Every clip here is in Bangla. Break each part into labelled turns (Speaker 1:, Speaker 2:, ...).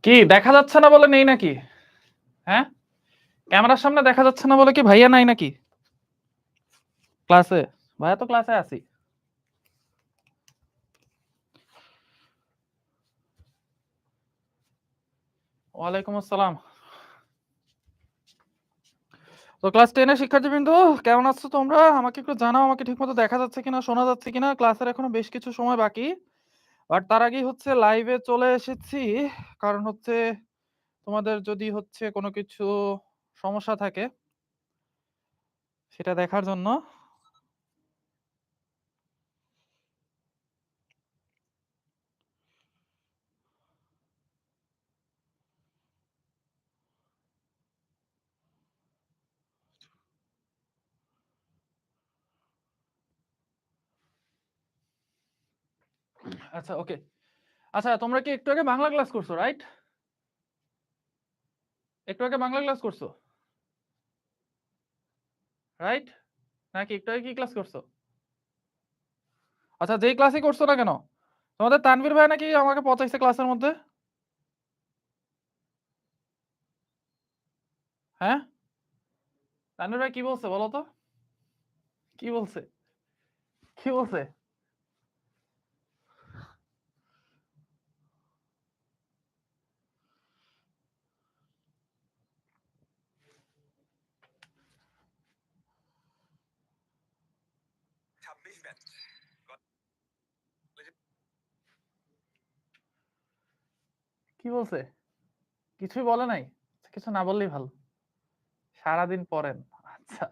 Speaker 1: কি দেখা যাচ্ছে না বলে নেই নাকি? হ্যাঁ? ক্যামেরার সামনে দেখা যাচ্ছে না বলে কি ভাইয়া নাই নাকি? ক্লাসে? ভাইয়া তো ক্লাসে আছি। ওয়ালাইকুম আসসালাম। তো ক্লাস 10 এর শিক্ষার্থীবৃন্দ কেমন আছো তোমরা? আমাকে একটু জানাও আমাকে ঠিকমতো দেখা যাচ্ছে কিনা, শোনা যাচ্ছে কিনা? ক্লাসের এখনো বেশ কিছু সময় বাকি। আর তার আগেই হচ্ছে লাইভে চলে এসেছি। কারণ হচ্ছে তোমাদের যদি হচ্ছে কোনো কিছু সমস্যা থাকে সেটা দেখার জন্য। আচ্ছা ওকে। আচ্ছা তোমরা কি একটু আগে বাংলা ক্লাস করছো, রাইট? একটু আগে বাংলা ক্লাস করছো, রাইট? নাকি একটু আগে কি ক্লাস করছো? আচ্ছা যেই ক্লাসই করছো না কেন, তোমাদের তানভীর ভাই নাকি আমাকে পচাইছে ক্লাসের মধ্যে? হ্যাঁ, তানভীর ভাই কি বলছে বলো তো? কি বলছে? কি বলছে? 26 ব্যাচ। কি বলছে? কিছুই বলে নাই? আচ্ছা, কিছু না বললেই ভালো। সারাদিন পড়েন। আচ্ছা,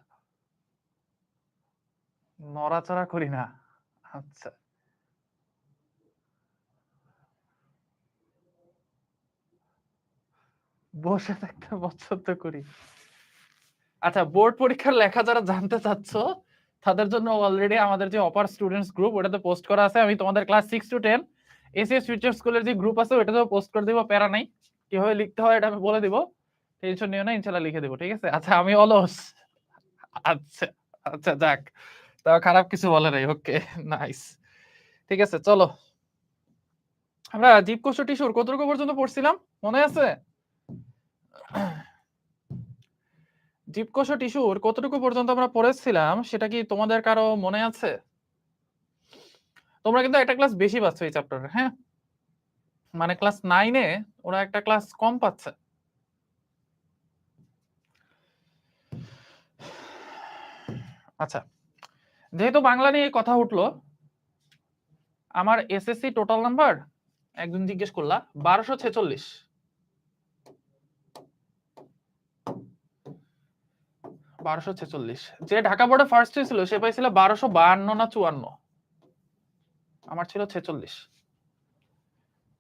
Speaker 1: নড়াচড়া করি না। আচ্ছা, বসে থাকতে পছন্দ করি। আচ্ছা, বোর্ড পরীক্ষার লেখা যারা জানতে চাচ্ছ তাদের জন্য অলরেডি আমাদের যে অপার স্টুডেন্টস গ্রুপ ওটাতে পোস্ট করা আছে। আমি তোমাদের ক্লাস 6 টু 10 এসএস ফিউচার স্কুলের যে গ্রুপ আছে ওটাতেও পোস্ট করে দিব, প্যারা নাই। কিভাবে লিখতে হয় এটা আমি বলে দিব, টেনশন নিও না, ইনশাআল্লাহ লিখে দেব, ঠিক আছে? আচ্ছা আমি অলস। আচ্ছা, আচ্ছা যাক, তাও খারাপ কিছু বলে নাই। ওকে, নাইস। ঠিক আছে চলো, আমরা জীবকোষ ও টিস্যুর কতটুকু পর্যন্ত পড়ছিলাম মনে আছে? জীবকোষ ও টিস্যুর কতটুকু পর্যন্ত আমরা পড়েছিলাম সেটা কি তোমাদের কারো মনে আছে? তোমরা কিন্তু একটা ক্লাস বেশি পাচ্ছ এই চ্যাপ্টারে, হ্যাঁ? মানে ক্লাস 9 এ ওরা একটা ক্লাস কম পাচ্ছে। আচ্ছা, যেহেতু বাংলা নিয়ে কথা উঠলো, আমার এসএসসি টোটাল নাম্বার একজন জিজ্ঞেস করলা 1246। 1246। যে ঢাকা বোর্ডে ফার্স্ট হয়েছিল সে পাইছিল 1252 না 54। আমার ছিল 46।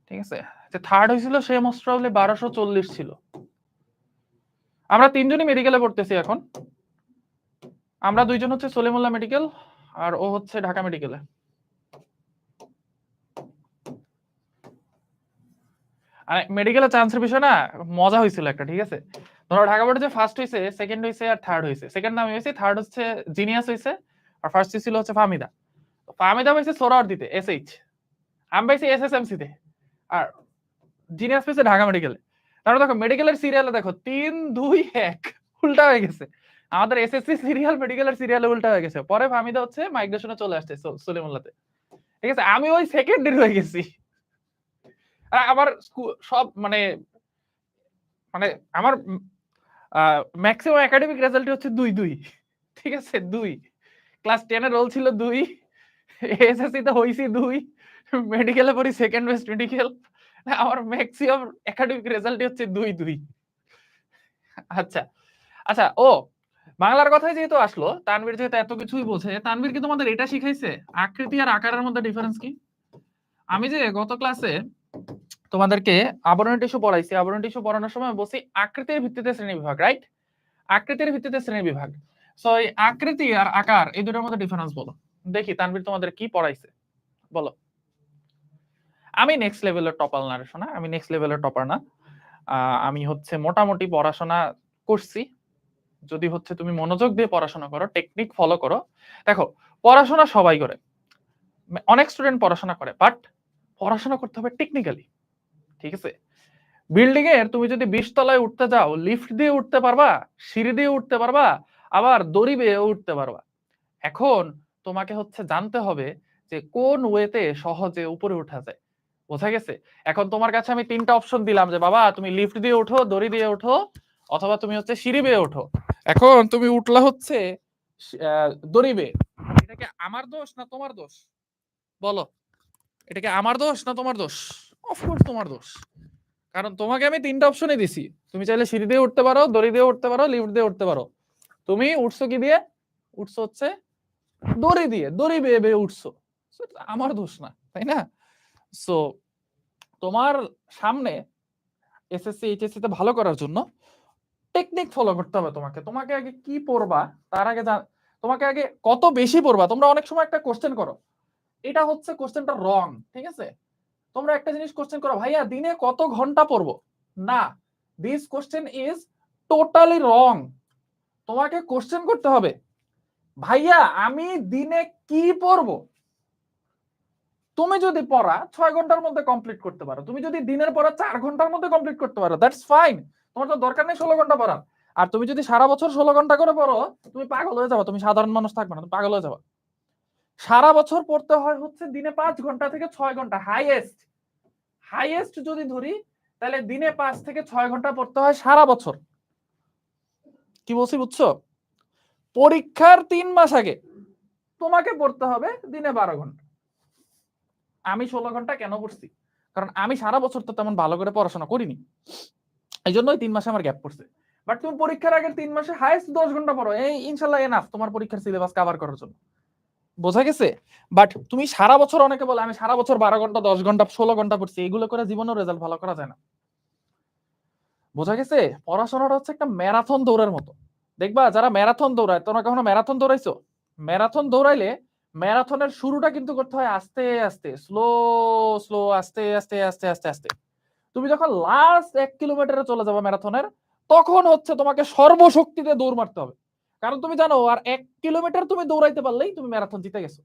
Speaker 1: ঠিক আছে, যে থার্ড হয়েছিল সে মোস্ট প্রবাবলি 1240 ছিল। আমরা তিনজনই মেডিকেলে পড়তেছি এখন। আমরা দুইজন হচ্ছে সলিমুল্লাহ মেডিকেল আর ও হচ্ছে ঢাকা মেডিকেলে। আর মেডিকেলে চান্সের বিষয় না মজা হয়েছিল একটা, ঠিক আছে? ধরো ঢাকা বোর্ডে যে ফার্স্ট হয়েছে, সেকেন্ড হয়েছে আর থার্ড হয়েছে। সেকেন্ড আমি হয়েছে, থার্ড হচ্ছে জিনিয়াস হয়েছে, আর ফার্স্ট ছিল হচ্ছে ফাহমিদা। ফাহমিদা পাইছে সোহরাওয়ার্দীতে এসএইচ, আমি পাইছি এসএসএমসি তে, আর জিনিয়াস পেয়েছে ঢাকা মেডিকেলে। তারপরে দেখো মেডিকেলের সিরিয়ালে দেখো 3 2 1 উল্টা হয়ে গেছে। আমাদের এসএসসি সিরিয়াল মেডিকেলের সিরিয়ালে উল্টা হয়ে গেছে। পরে ফাহমিদা হচ্ছে মাইগ্রেশনে চলে আসছে সলিমুল্লাহতে। ঠিক আছে, আমি ওই সেকেন্ডারি হয়ে গেছি। আর আমার সব মানে মানে আমার ম্যাক্সিমাম একাডেমিক রেজাল্ট হচ্ছে 2 2। ঠিক আছে, 2। ক্লাস 10 এর রোল ছিল 2, এসএসসি তে হইছি 2, মেডিকেলে পড়ি সেকেন্ড বেস্ট মেডিকেল। আমার ম্যাক্সিমাম একাডেমিক রেজাল্ট হচ্ছে 2 2। আচ্ছা, আচ্ছা ও বাংলার কথাই যেহেতু আসলো, তানভীর যেহেতু এত কিছুই বোঝে, তানভীর কি তোমাদের এটা শিখাইছে আকৃতি আর আকারের মধ্যে ডিফারেন্স কি? আমি যে গত ক্লাসে তোমাদেরকে আবরণী টিস্যু পড়াইছি, আবরণী টিস্যু পড়ানোর সময় বলছি আকৃতির ভিত্তিতে শ্রেণী বিভাগ, রাইট? আকৃতির ভিত্তিতে শ্রেণী বিভাগ। সো এই আকৃতি আর আকার এই দুটোর মধ্যে ডিফারেন্স বলো দেখি। তানভীর তোমাদের কি পড়াইছে বলো। আমি নেক্সট লেভেলের টপার না রে শোনা, আমি নেক্সট লেভেলের টপার না। আমি হচ্ছে মোটামুটি পড়াশোনা করছি। যদি হচ্ছে তুমি মনোযোগ দিয়ে পড়াশোনা করো, টেকনিক ফলো করো। দেখো, পড়াশোনা সবাই করে, অনেক স্টুডেন্ট পড়াশোনা করে, বাট পড়াশোনা করতে হবে টেকনিক্যালি। ঠিক আছে, বিল্ডিং এর তুমি যদি 20 তলায় উঠতে যাও, লিফট দিয়ে উঠতে পারবা, সিঁড়ি দিয়ে উঠতে পারবা, আবার দড়ি বেয়ে উঠতে পারবা। এখন তোমাকে হচ্ছে জানতে হবে যে কোন ওয়েতে সহজে উপরে উঠা যায়। বোঝা গেছে? এখন তোমার কাছে আমি 3টা অপশন দিলাম যে বাবা তুমি লিফট দিয়ে ওঠো, দড়ি দিয়ে ওঠো, অথবা তুমি হচ্ছে সিঁড়ি বেয়ে ওঠো। এখন তুমি উঠলা হচ্ছে দড়ি বেয়ে। এটা কি আমার দোষ না তোমার দোষ? বলো, এটা কি আমার দোষ না তোমার দোষ? অফকোর্স তোমার দোষ। কারণ তোমাকে আমি 3টা অপশনই দিছি। তুমি চাইলে সিঁড়ি দিয়ে উঠতে পারো, দড়ি দিয়ে উঠতে পারো, লিফট দিয়ে উঠতে পারো। তুমি উঠছো কি দিয়ে? উঠছো হচ্ছে দড়ি দিয়ে, দড়ি বেয়ে বেয়ে উঠছো। আমার দোষ না, তাই না? সো তোমার সামনে এসএসসি এইচএসসি তে ভালো করার জন্য টেকনিক ফলো করতে হবে। তোমাকে তোমাকে আগে কি পড়বা তার আগে তোমাকে আগে কত বেশি পড়বা। তোমরা অনেক সময় একটা কোশ্চেন করো, এটা হচ্ছে কোশ্চেনটা রং, ঠিক আছে? তোমরা একটা জিনিস কোশ্চেন করো, ভাইয়া দিনে কত ঘন্টা পড়বো? না, দিস কোশ্চেন ইজ টোটালি রং। তোমাকে কোশ্চেন করতে হবে, ভাইয়া আমি দিনে কি পড়বো? তুমি যদি পড়া 6 ঘন্টার মধ্যে কমপ্লিট করতে পারো, তুমি যদি দিনের পড়া 4 ঘন্টার মধ্যে কমপ্লিট করতে পারো, দ্যাটস ফাইন। তোমার তো দরকার নেই 16 ঘন্টা পড়ার। আর তুমি যদি সারা বছর 16 ঘন্টা করে পড়ো, তুমি পাগল হয়ে যাবে, তুমি সাধারণ মানুষ থাকবে না, তুমি পাগল হয়ে যাবে। সারা বছর পড়তে হয় হচ্ছে দিনে 5 ঘন্টা থেকে 6 ঘন্টা হাইয়েস্ট। হাইয়েস্ট যদি ধরি তাহলে দিনে 5 থেকে 6 ঘন্টা পড়তে হয় সারা বছর। কি বলছি বুঝছো? পরীক্ষার 3 মাস আগে তোমাকে পড়তে হবে দিনে 12 ঘন্টা। আমি 16 ঘন্টা কেন পড়ছি? কারণ আমি সারা বছর তো তেমন ভালো করে পড়াশোনা করিনি, এই জন্যই 3 মাসে আমার গ্যাপ পড়ছে। বাট তুমি পরীক্ষার আগের 3 মাসে হাইয়েস্ট 10 ঘন্টা পড়ো, এই ইনশাল্লাহ এনাফ তোমার পরীক্ষার সিলেবাস কভার করার জন্য। বোঝা গেছে? বাট তুমি সারা বছর, অনেকে বলে আমি সারা বছর 12 ঘন্টা 10 ঘন্টা 16 ঘন্টা পড়ছি, এগুলো করে জীবনেও রেজাল্ট ভালো করা যায় না। বোঝা গেছে? পড়াশোনাটা হচ্ছে একটা ম্যারাথন দৌড়ের মতো। দেখবা যারা ম্যারাথন দৌড়ায়, তোমরা কখনো ম্যারাথন দৌড়াইছো? ম্যারাথন দৌড়াইলে ম্যারাথনের শুরুটা কিন্তু করতে হয় আস্তে আস্তে, স্লো স্লো, আস্তে আস্তে আস্তে আস্তে আস্তে। তুমি যখন লাস্ট 1 কিলোমিটারে চলে যাবে ম্যারাথনের, তখন হচ্ছে তোমাকে সর্বশক্তিতে দৌড় মারতে হবে। কারণ তুমি জানো আর 1 কিলোমিটার তুমি দৌড়াইতে পারলেই তুমি ম্যারাথন জিতে গেছো।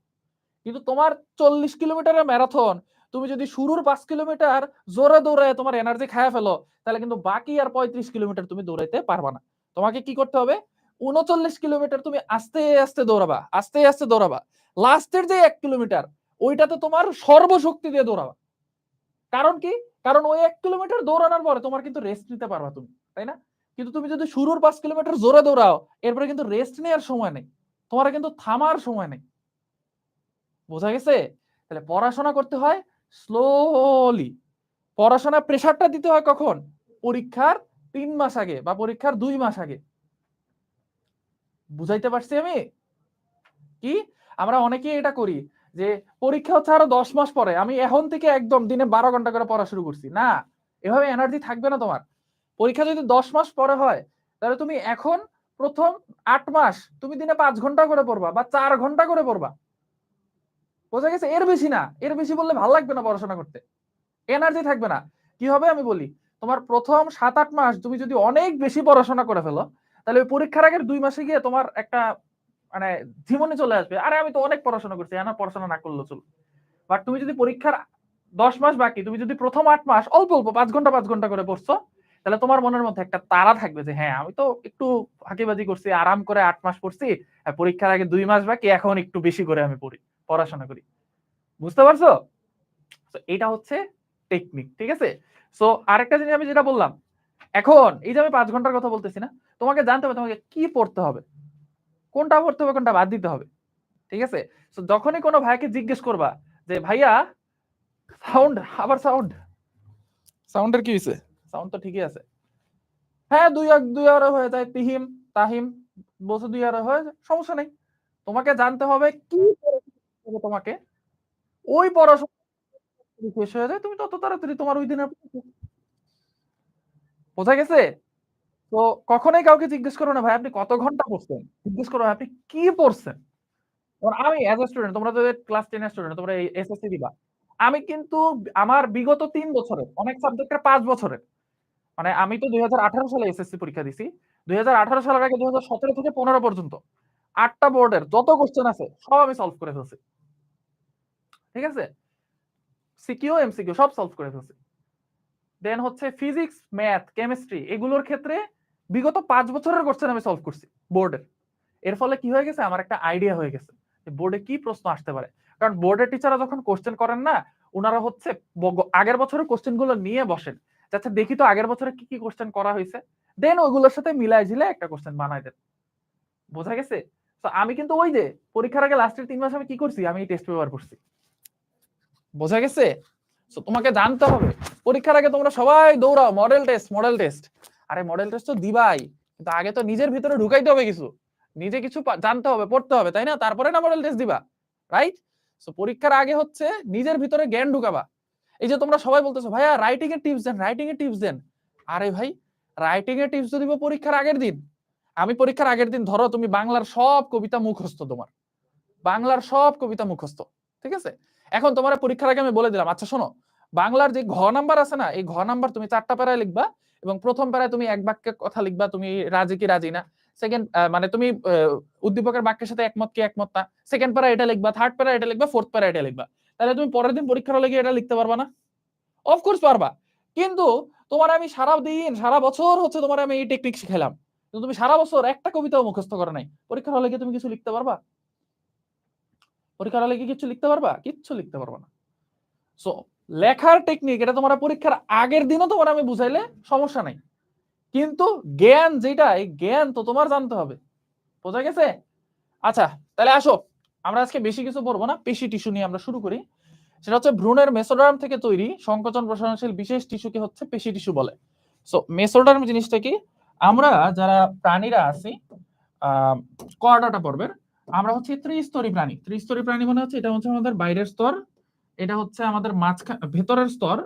Speaker 1: কিন্তু তোমার 40 কিলোমিটারের ম্যারাথন, তুমি যদি শুরুর 5 কিলোমিটার জোরে দৌড়ায় তোমার এনার্জি খায়া ফেলো, তাহলে কিন্তু বাকি আর 35 কিলোমিটার তুমি দৌড়াইতে পারবা না। তোমাকে কি করতে হবে? 39 কিলোমিটার তুমি আস্তে আস্তে দৌড়াবা, আস্তে আস্তে দৌড়াবা। লাস্টের যে 1 কিলোমিটার, ওইটাতে তোমার সর্বশক্তি দিয়ে দৌড়াবা। কারণ কি? কারণ ওই 1 কিলোমিটার দৌড়ানোর পরে তোমার কিন্তু রেস্ট নিতে পারবা তুমি, তাই না? কিন্তু তুমি যদি শুরুর 5 কিলোমিটার জোরে দৌড়াও, এরপরে কিন্তু রেস্ট নেওয়ার সময় নেই, তোমার কিন্তু থামার সময় নেই। বোঝা গেছে? তাহলে পড়াশোনা করতে হয় স্লোলি। পড়াশোনা প্রেসারটা দিতে হয় কখন? পরীক্ষার 3 মাস আগে বা পরীক্ষার 2 মাস আগে। বুঝাইতে পারছি আমি? কি আমরা অনেকেই এটা করি যে পরীক্ষা হচ্ছে আরো 10 মাস পরে, আমি এখন থেকে একদম দিনে 12 ঘন্টা করে পড়া শুরু করছি। না, এভাবে এনার্জি থাকবে না তোমার। পরীক্ষা যদি 10 মাস পরে হয়, তাহলে তুমি এখন প্রথম 8 মাস তুমি দিনে 5 ঘন্টা করে পড়বা বা 4 ঘন্টা করে পড়বা। বোঝা গেছে? এর বেশি না, এর বেশি বললে ভালো লাগবে না পড়াশোনা করতে, এনার্জি থাকবে না। কি হবে আমি বলি, তোমার প্রথম 7-8 মাস তুমি যদি অনেক বেশি পড়াশোনা করে ফেলো, তাহলে ওই পরীক্ষার আগের 2 মাসে গিয়ে তোমার একটা মানে জীবনে চলে আসবে, আরে আমি তো অনেক পড়াশোনা করছি, আমার পড়াশোনা না করলেও চলবে। বাট তুমি যদি পরীক্ষার 10 মাস বাকি, তুমি যদি প্রথম 8 মাস অল্প অল্প 5 ঘন্টা করে পড়ছো, তাহলে তোমার মনের মধ্যে একটা তাড়া থাকবে যে হ্যাঁ আমি তো একটু ফাঁকিবাজি করছি, আরাম করে 8 মাস পড়ছি, পরীক্ষার আগে 2 মাস বাকি, এখন একটু বেশি করে আমি পড়াশোনা করি। বুঝতে পারছো? এটা হচ্ছে টেকনিক, ঠিক আছে? সো আরেকটা জিনিস আমি যেটা বললাম, এখন এই যে আমি 5 ঘন্টার কথা বলতেছি না, তোমাকে জানতে হবে তোমাকে কি পড়তে হবে, কোনটা পড়তে হবে, কোনটা বাদ দিতে হবে, ঠিক আছে? সো যখনই কোনো ভাইকে জিজ্ঞেস করবা যে ভাইয়া সাউন্ড, আবার সাউন্ড, সাউন্ডের কি হয়েছে? সাউন্ড তো ঠিকই আছে। হ্যাঁ, দুই আর হয়ে যায়, তিহিম তাহিম বলছে 2 আর হয়ে যায়, সমস্যা নেই। তোমাকে জানতে হবে কি তোমাকে ওই পড়াশোনা শেষ হয়ে যায়, তুমি তত তাড়াতাড়ি তোমার ওই দিনের। বোঝা গেছে? তো কখনোই কাউকে জিজ্ঞেস করো না ভাই আপনি কত ঘন্টা পড়ছেন, জিজ্ঞেস করো আপনি কি পড়ছেন। আমি অ্যাজ এ স্টুডেন্ট, তোমরা তো ক্লাস 10 এর স্টুডেন্ট, তোমরা এসএসসি দিবা। আমি কিন্তু আমার বিগত 3 বছরের অনেক সাবজেক্টের 5 বছরের, মানে আমি তো 2018 সালে এসএসসি পরীক্ষা দিছি। 2018 সালের আগে 2017 থেকে 15 পর্যন্ত 8টা বোর্ডের যত কোশ্চেন আছে সব আমি সলভ করে ফেলছি। ঠিক আছে? সিকিউ এমসিকিউ সব সলভ করে ফেলছি। দেন হচ্ছে ফিজিক্স, ম্যাথ, কেমিস্ট্রি, এগুলোর ক্ষেত্রে বিগত 5 বছরের কোশ্চেন আমি সলভ করছি বোর্ডের। এর ফলে কি হয়ে গেছে, আমার একটা আইডিয়া হয়ে গেছে যে বোর্ডে কি প্রশ্ন আসতে পারে। কারণ বোর্ডের টিচাররা যখন কোশ্চেন করেন না, ওনারা হচ্ছে আগের বছরের কোশ্চেন গুলো নিয়ে বসেন, আচ্ছা দেখি তো আগের বছরে কি কি কোশ্চেন করা হয়েছে, দেন ওইগুলোর সাথে মিলাই ঝিলে একটা কোশ্চেন বানাই দেন। বোঝা গেছে? তো আমি কিন্তু ওই যে পরীক্ষার আগে লাস্টের 3 মাস আমি কি করছি, আমি টেস্ট পেপার করছি। বোঝা গেছে? তো তোমাকে জানতে হবে, পরীক্ষার আগে তোমরা সবাই দৌড়াও মডেল টেস্ট মডেল টেস্ট। আরে মডেল টেস্ট তো দিবাই, কিন্তু আগে তো নিজের ভিতরে ঢুকাইতে হবে কিছু, নিজে কিছু জানতে হবে, পড়তে হবে, তাই না? তারপরে না মডেল টেস্ট দিবা, রাইট? সো পরীক্ষার আগে হচ্ছে নিজের ভিতরে জ্ঞান ঢুকাবা। এই যে তোমরা সবাই বলতেছো ভাইয়া রাইটিং এর টিপস দেন, রাইটিং এর টিপস দেন। আরে ভাই, রাইটিং এর টিপস দিব পরীক্ষার আগের দিন? আমি পরীক্ষার আগের দিন ধরো তুমি বাংলার সব কবিতা মুখস্থ, তোমার বাংলার সব কবিতা মুখস্থ, ঠিক আছে? এখন তোমার পরীক্ষার আগে আমি বলে দিলাম, আচ্ছা শোনো, বাংলার যে ঘ নাম্বার আছে না, এই ঘ নাম্বার তুমি 4টা প্যারায় লিখবা, এবং প্রথম প্যারায় তুমি এক বাক্যে কথা লিখবা, তুমি রাজি কি রাজি না। সেকেন্ড মানে তুমি উদ্দীপকের বাক্যের সাথে একমত কি একমত না। সেকেন্ড প্যারা এটা লিখবা, থার্ড প্যারা এটা লিখবা, ফোর্থ প্যারা এটা লিখবা। তাহলে তুমি পরের দিন পরীক্ষার হলে গিয়ে এটা লিখতে পারবা না? অফকোর্স পারবা। কিন্তু তোমার আমি সারা দিন সারা বছর হচ্ছে তোমার আমি এই টেকনিক শিখাইলাম, কিন্তু তুমি সারা বছর একটা কবিতাও মুখস্থ করো নাই, পরীক্ষার হলে গিয়ে তুমি কিছু লিখতে পারবা? পরীক্ষার হলে কি কিছু লিখতে পারবা? কিচ্ছু লিখতে পারবা না। সো লেখার টেকনিক এটা তোমার পরীক্ষার আগের দিনও তোমার আমি বুঝাইলে সমস্যা নাই, কিন্তু জ্ঞান যেটা, এই জ্ঞান তো তোমার জানতে হবে। বোঝা গেছে? আচ্ছা তাহলে আসো, আমরা আজকে বেশি কিছু পড়বো না, পেশি টিস্যু নিয়ে আমরা শুরু করি। সেটা হচ্ছে ভ্রূণের মেসোডার্ম থেকে তৈরি সংকোচন প্রসারণশীল বিশেষ টিস্যুকে হচ্ছে পেশি টিস্যু বলে। সো মেসোডার্ম জিনিসটা কি? আমরা যারা প্রাণীরা আছি, কোয়াড্রাটা পর্বের, আমরা হচ্ছে ত্রিস্তরী প্রাণী। ত্রিস্তরী প্রাণী মানে হচ্ছে এটা হচ্ছে আমাদের বাইরের স্তর, এটা হচ্ছে আমাদের মাঝখানে ভেতরের স্তর,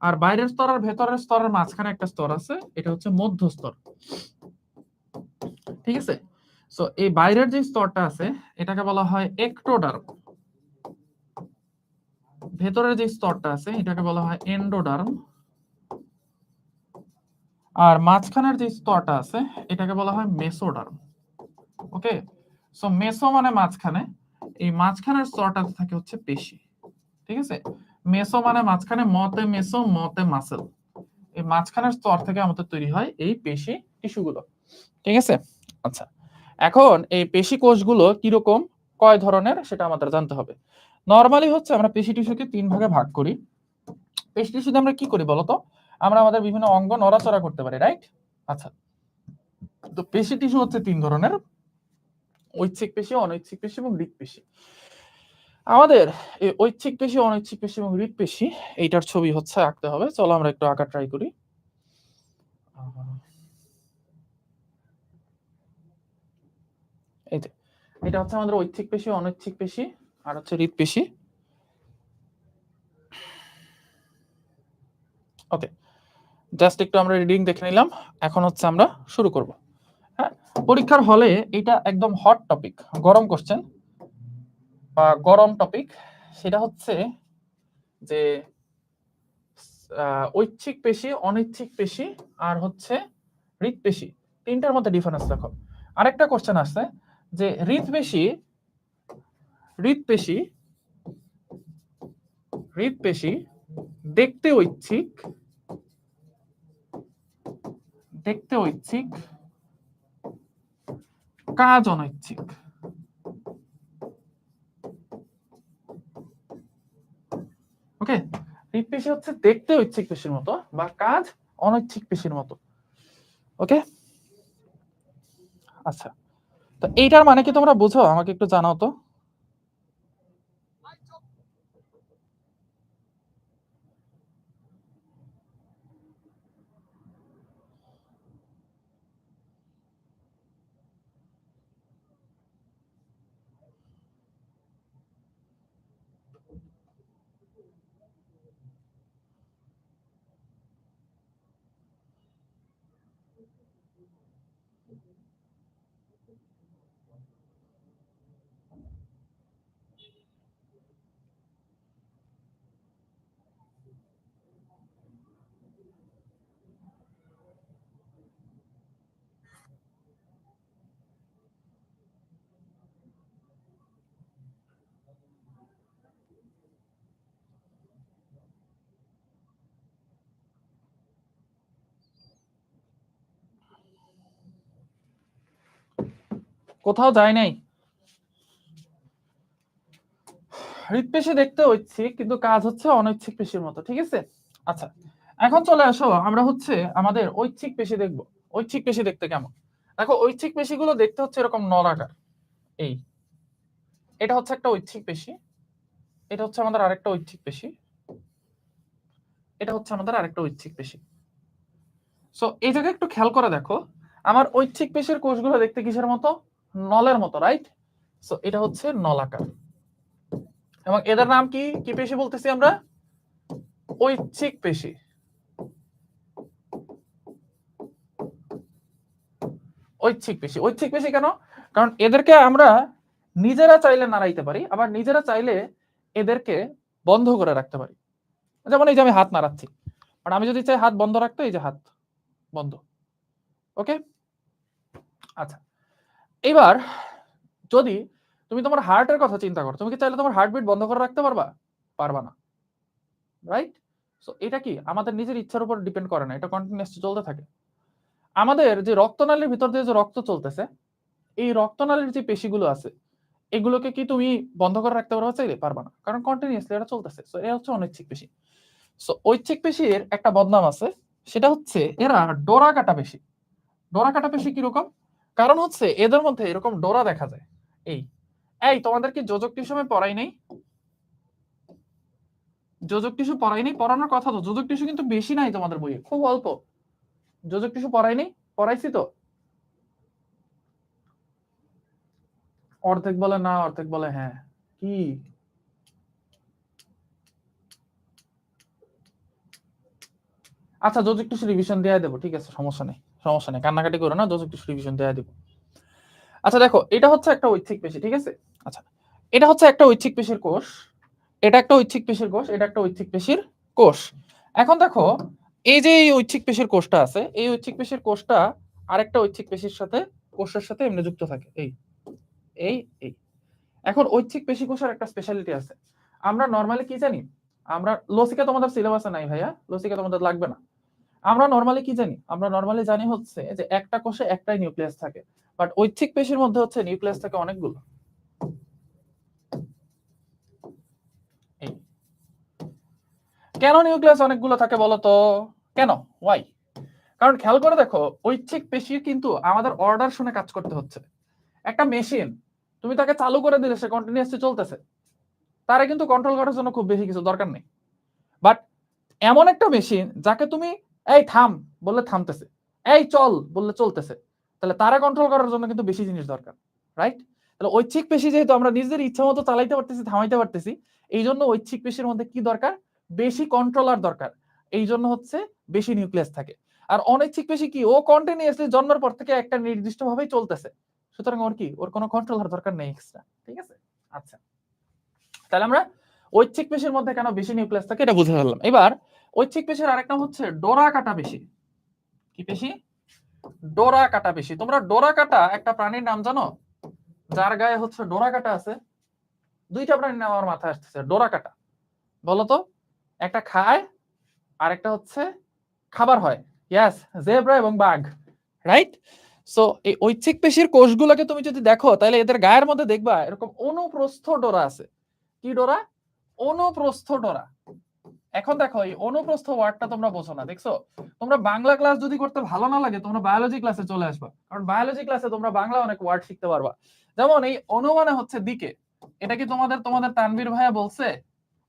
Speaker 1: আর বাইরের স্তর আর ভেতরের স্তরের মাঝখানে একটা স্তর আছে, এটা হচ্ছে মধ্য স্তর, ঠিক আছে? সো এই বাইরের যে স্তরটা আছে এটাকে বলা হয় একটোডার্ম, ভেতরের যে স্তরটা আছে এটাকে বলা হয় এন্ডোডার্ম, আর মাঝখানের যে স্তরটা আছে এটাকে বলা হয় মেসোডার্ম। ওকে, সো মেসো মানে মাঝখানে, এই মাঝখানের স্তরটাতে থাকে হচ্ছে পেশি, ঠিক আছে? মেসো মানে মাঝখানে, মতে মেসো মতে মাসেল, এই মাঝখানের স্তর থেকে আমাদের তৈরি হয় এই পেশি টিস্যুগুলো, ঠিক আছে? আচ্ছা, এখন এই পেশি কোষগুলো কিরকম, কয় ধরনের, সেটা আমাদের জানতে হবে। নরমালি হচ্ছে আমরা পেশি টিস্যুকে 3 ভাগে ভাগ করি। পেশি টিস্যুতে আমরা কি করি বলতো? আমরা আমাদের বিভিন্ন অঙ্গ নড়াচড়া করতে পারি, রাইট? আচ্ছা, তো পেশি টিস্যু হচ্ছে 3 ধরনের: ঐচ্ছিক পেশি, অনৈচ্ছিক পেশি এবং হৃৎপেশি। আমাদের এই ঐচ্ছিক পেশি, অনৈচ্ছিক পেশি এবং হৃৎপেশি এইটার ছবি হচ্ছে আঁকতে হবে। চলো আমরা একটু আঁকা ট্রাই করি। এই যে এটা হচ্ছে আমাদের ঐচ্ছিক পেশি, অনৈচ্ছিক পেশি আর হচ্ছে হৃৎপেশি। ওকে, জাস্ট একটু আমরা রিডিং দেখে নিলাম, এখন হচ্ছে আমরা শুরু করব। হ্যাঁ, পরীক্ষার হলে এটা একদম হট টপিক, গরম কোশ্চেন বা গরম টপিক। সেটা হচ্ছে যে ঐচ্ছিক পেশি, অনৈচ্ছিক পেশি আর হচ্ছে হৃৎপেশি, তিনটার মধ্যে ডিফারেন্স দেখো। আরেকটা কোশ্চেন আছে যে হৃৎপেশি, হৃৎপেশি হৃৎপেশি দেখতে ঐচ্ছিক, দেখতে ঐচ্ছিক, কাজ অনৈচ্ছিক। ওকে, হৃৎপেশি হচ্ছে দেখতে ঐচ্ছিক পেশির মতো বা কাজ অনৈচ্ছিক পেশির মতো। ওকে, আচ্ছা, তো এইটার মানে কি তোমরা বুঝো? আমাকে একটু জানাও তো। কোথাও যায় নাই। হৃৎপেশি দেখতে ঐচ্ছিক, কিন্তু কাজ হচ্ছে অনৈচ্ছিক পেশির মতো, ঠিক আছে? আচ্ছা, এখন চলে আসো আমরা হচ্ছে আমাদের ঐচ্ছিক পেশি দেখব। ঐচ্ছিক পেশি দেখতে কেমন? দেখো, ঐচ্ছিক পেশিগুলো দেখতে হচ্ছে এরকম নলাকার। এই এটা হচ্ছে একটা ঐচ্ছিক পেশি, এটা হচ্ছে আমাদের আরেকটা ঐচ্ছিক পেশি, এটা হচ্ছে আমাদের আরেকটা ঐচ্ছিক পেশি। সো এই জায়গায় একটু খেয়াল করে দেখো, আমার ঐচ্ছিক পেশির কোষগুলো দেখতে কিসের মতো? নলের মতো, রাইট? সো এটা হচ্ছে নলাকার, এবং এদের নাম কি কি পেশি বলতেছি আমরা? ঐচ্ছিক পেশি। ঐচ্ছিক পেশি। ঐচ্ছিক পেশি কেন? কারণ এদেরকে আমরা নিজেরা চাইলে নাড়াইতে পারি, আবার নিজেরা চাইলে এদেরকে বন্ধ করে রাখতে পারি। যেমন এই যে আমি হাত নাড়াচ্ছি, আর আমি যদি চাই হাত বন্ধ রাখতে, এই যে হাত বন্ধ। ওকে, আচ্ছা, এবার যদি তুমি তোমার হার্টের কথা চিন্তা করো, তুমি কি চাইলে তোমার হার্টবিট বন্ধ করে রাখতে পারবা? পারবা না, রাইট? সো এটা কি আমাদের নিজের ইচ্ছার উপর ডিপেন্ড করে না, এটা কন্টিনিউয়াসলি চলতে থাকে। আমাদের যে রক্তনালীর ভিতর দিয়ে যে রক্ত চলতেছে, এই রক্তনালীর যে পেশিগুলো আছে, এগুলোকে কি তুমি বন্ধ করে রাখতে পারবা চাইলে? পারবা না, কারণ কন্টিনিউয়াসলি এটা চলতেছে। সো এটা হচ্ছে অনৈচ্ছিক পেশি। সো ঐচ্ছিক পেশির একটা বদনাম আছে, সেটা হচ্ছে এরা ডোরা কাটা পেশি। ডোরা কাটা পেশি কিরকম? কারণ হচ্ছে এদের মধ্যে এরকম ডোরা দেখা যায়। এই এই তোমাদের কি যোজক টিস্যু পড়াই নেই? যোজক টিস্যু পড়াই নেই? পড়ানোর কথা তো, যোজক টিস্যু কিন্তু বেশি নাই তোমাদের বইয়ে, খুব অল্প। যোজক টিস্যু পড়াই নেই? পড়াইছি তো। অর্ধেক বলে না, অর্ধেক বলে হ্যাঁ। কি আচ্ছা, যোজক টিস্যু রিভিশন দেয়া দেবো, ঠিক আছে, সমস্যা নেই, সমস্যা নেই, কান্নাকাটি করো না, যোজক টিস্যু রিভিশন দেয়া দেবো। আচ্ছা দেখো, এটা হচ্ছে একটা ঐচ্ছিক পেশি, ঠিক আছে? আচ্ছা, এটা হচ্ছে একটা ঐচ্ছিক পেশির কোষ, এটা একটা ঐচ্ছিক পেশির কোষ, এটা একটা ঐচ্ছিক পেশির কোষ। এখন দেখো, এই যে এই ঐচ্ছিক পেশির কোষটা আছে, এই ঐচ্ছিক পেশির কোষটা আরেকটা ঐচ্ছিক পেশির সাথে, কোষের সাথে এমনি যুক্ত থাকে। এই এই এই এখন ঐচ্ছিক পেশি কোষের একটা স্পেশালিটি আছে। আমরা নরমালি কি জানি? আমরা লসিকা তোমাদের সিলেবাসে নাই ভাইয়া, লসিকা তোমাদের লাগবে না। আমরা নরমালি কি জানি? আমরা নরমালি জানি হচ্ছে যে একটা কোষে একটাই নিউক্লিয়াস থাকে, বাট ঐচ্ছিক পেশির মধ্যে হচ্ছে নিউক্লিয়াস থাকে অনেকগুলো। এই কেন নিউক্লিয়াস অনেকগুলো থাকে বলো তো? কেন? ওয়াই? কারণ খেয়াল করে দেখো, ঐচ্ছিক পেশির কিন্তু আমাদের অর্ডার শুনে কাজ করতে হচ্ছে। একটা মেশিন তুমি তাকে চালু করে দিলে সে কন্টিনিউয়াসলি চলতেছে, তারে কিন্তু কন্ট্রোল করার জন্য খুব বেশি কিছু দরকার নেই। বাট এমন একটা মেশিন যাকে তুমি এই থাম বললে থামতেছে, এই চল বললে চলতেছে, তাহলে তারা কন্ট্রোল করার জন্য কিন্তু বেশি জিনিস দরকার, রাইট? তাহলে ঐচ্ছিক পেশি যেহেতু আমরা নিজেদের ইচ্ছা মতো চালাইতে পারতেছি, থামাইতে পারতেছি, এই জন্য ঐচ্ছিক পেশির মধ্যে কি দরকার? বেশি কন্ট্রোলার দরকার। এই জন্য হচ্ছে বেশি নিউক্লিয়াস থাকে। আর অনৈচ্ছিক পেশি কি, ও কন্টিনিউয়াসলি জন্মের পর থেকে একটা নির্দিষ্ট ভাবেই চলতেছে, সুতরাং ওর কি, ওর কোনো কন্ট্রোলার দরকার নেই এক্সট্রা, ঠিক আছে? আচ্ছা, তাহলে আমরা ঐচ্ছিক পেশির মধ্যে কেন বেশি নিউক্লিয়াস থাকে এটা বুঝে ফেললাম। এবার ঐচ্ছিক পেশির আরেকটা হচ্ছে ডোরা কাটা পেশি। কি পেশি? ডোরা কাটা পেশি। তোমরা ডোরা কাটা একটা প্রাণীর নাম জানো যার গায়ে হচ্ছে ডোরা কাটা আছে? দুইটা প্রাণীর নাম আমার মাথায় আসতেছে, ডোরা কাটা। বলো তো, একটা খায় আর একটা হচ্ছে খাবার হয়। ইয়েস, জেব্রা এবং বাঘ, রাইট? সো এই ঐচ্ছিক পেশির কোষগুলোকে তুমি যদি দেখো, তাহলে এদের গায়ের মধ্যে দেখবা এরকম অনুপ্রস্থ ডোরা আছে। কি ডোরা? অনুপ্রস্থ ডোরা। এখন দেখো, এই অনুপ্রস্থ ওয়ার্ডটা তোমরা বোঝো না, দেখছো? তোমরা বাংলা ক্লাস যদি করতে ভালো না লাগে, তোমরা বায়োলজি ক্লাসে চলে আসবা, কারণ বায়োলজি ক্লাসে তোমরা বাংলা অনেক ওয়ার্ড শিখতে পারবা। যেমন এই অনু মানে হচ্ছে দিকে, এটা কি তোমাদের তোমাদের তানভীর ভাইয়া বলছে?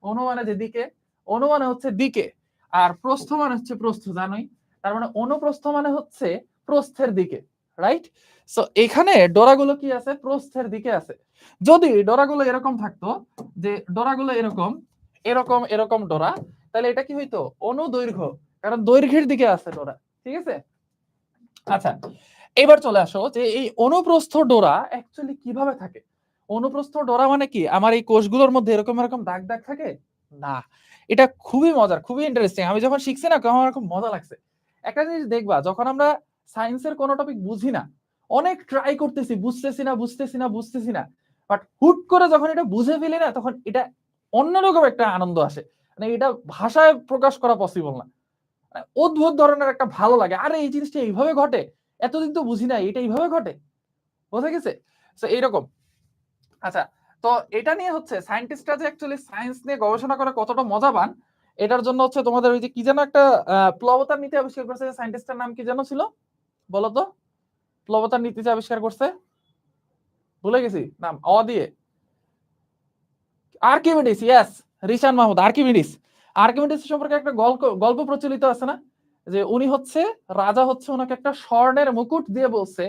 Speaker 1: অনু মানে যে দিকে, অনু মানে হচ্ছে দিকে, আর প্রস্থ মানে হচ্ছে প্রস্থ, জানোই? তার মানে অনুপ্রস্থ মানে হচ্ছে প্রস্থের দিকে, রাইট? সো এখানে ডোরাগুলো কি আছে? প্রস্থের দিকে আছে। যদি ডোরাগুলো এরকম থাকতো, যে ডোরাগুলো এরকম এরকম এরকম ডোরা, তাহলে এটা কি হইতো? অনুদৈর্ঘ্য, কারণ দৈর্ঘ্যের দিকে আছে ডোরা, ঠিক আছে? আচ্ছা, এবার চলে আসো যে এই অনুপ্রস্থ ডোরা অ্যাকচুয়ালি কিভাবে থাকে। অনুপ্রস্থ ডোরা মানে কি, আমার এই কোষগুলোর মধ্যে এরকম এরকম দাগ দাগ থাকে না। এটা খুবই মজার, খুবই ইন্টারেস্টিং। আমি যখন শিখছি না, আমার খুব মজা লাগছে। একটা জিনিস দেখবা, যখন আমরা সায়েন্সের কোনো টপিক বুঝি না, অনেক ট্রাই করতেছি, বুঝতেছি না বুঝতেছি না বুঝতেছি না, বাট হুট করে যখন এটা বুঝে ফেলি না, তখন এটা অন্যরকম একটা আনন্দ আসে। মানে এটা ভাষায় প্রকাশ করা পসিবল না। মানে অদ্ভুত ধরনের একটা ভালো লাগে, আরে এই জিনিসটা এইভাবে ঘটে, এতদিন তো বুঝি না, এটা এইভাবে ঘটে। বোঝা গেছে? সো এইরকম। আচ্ছা, তো এটা নিয়ে হচ্ছে সায়েন্টিস্টরা যে অ্যাকচুয়ালি সায়েন্স নিয়ে গবেষণা করে কতটা মজা পান, এটার জন্য হচ্ছে তোমাদের ওই যে কি যেন একটা প্লবতার নীতি আবিষ্কার করছে, সায়েন্টিস্টের নাম কি যেন ছিল বলো তো? প্লবতার নীতি যে আবিষ্কার করছে, ভুলে গেছি নাম, দিয়ে Archimedes, yes, Rishan Mahmud Archimedes. Archimedes সম্পর্কে একটা গল্প প্রচলিত আছে না, যে উনি হচ্ছে রাজা হচ্ছে ওনাকে একটা স্বর্ণের মুকুট দিয়ে বলছে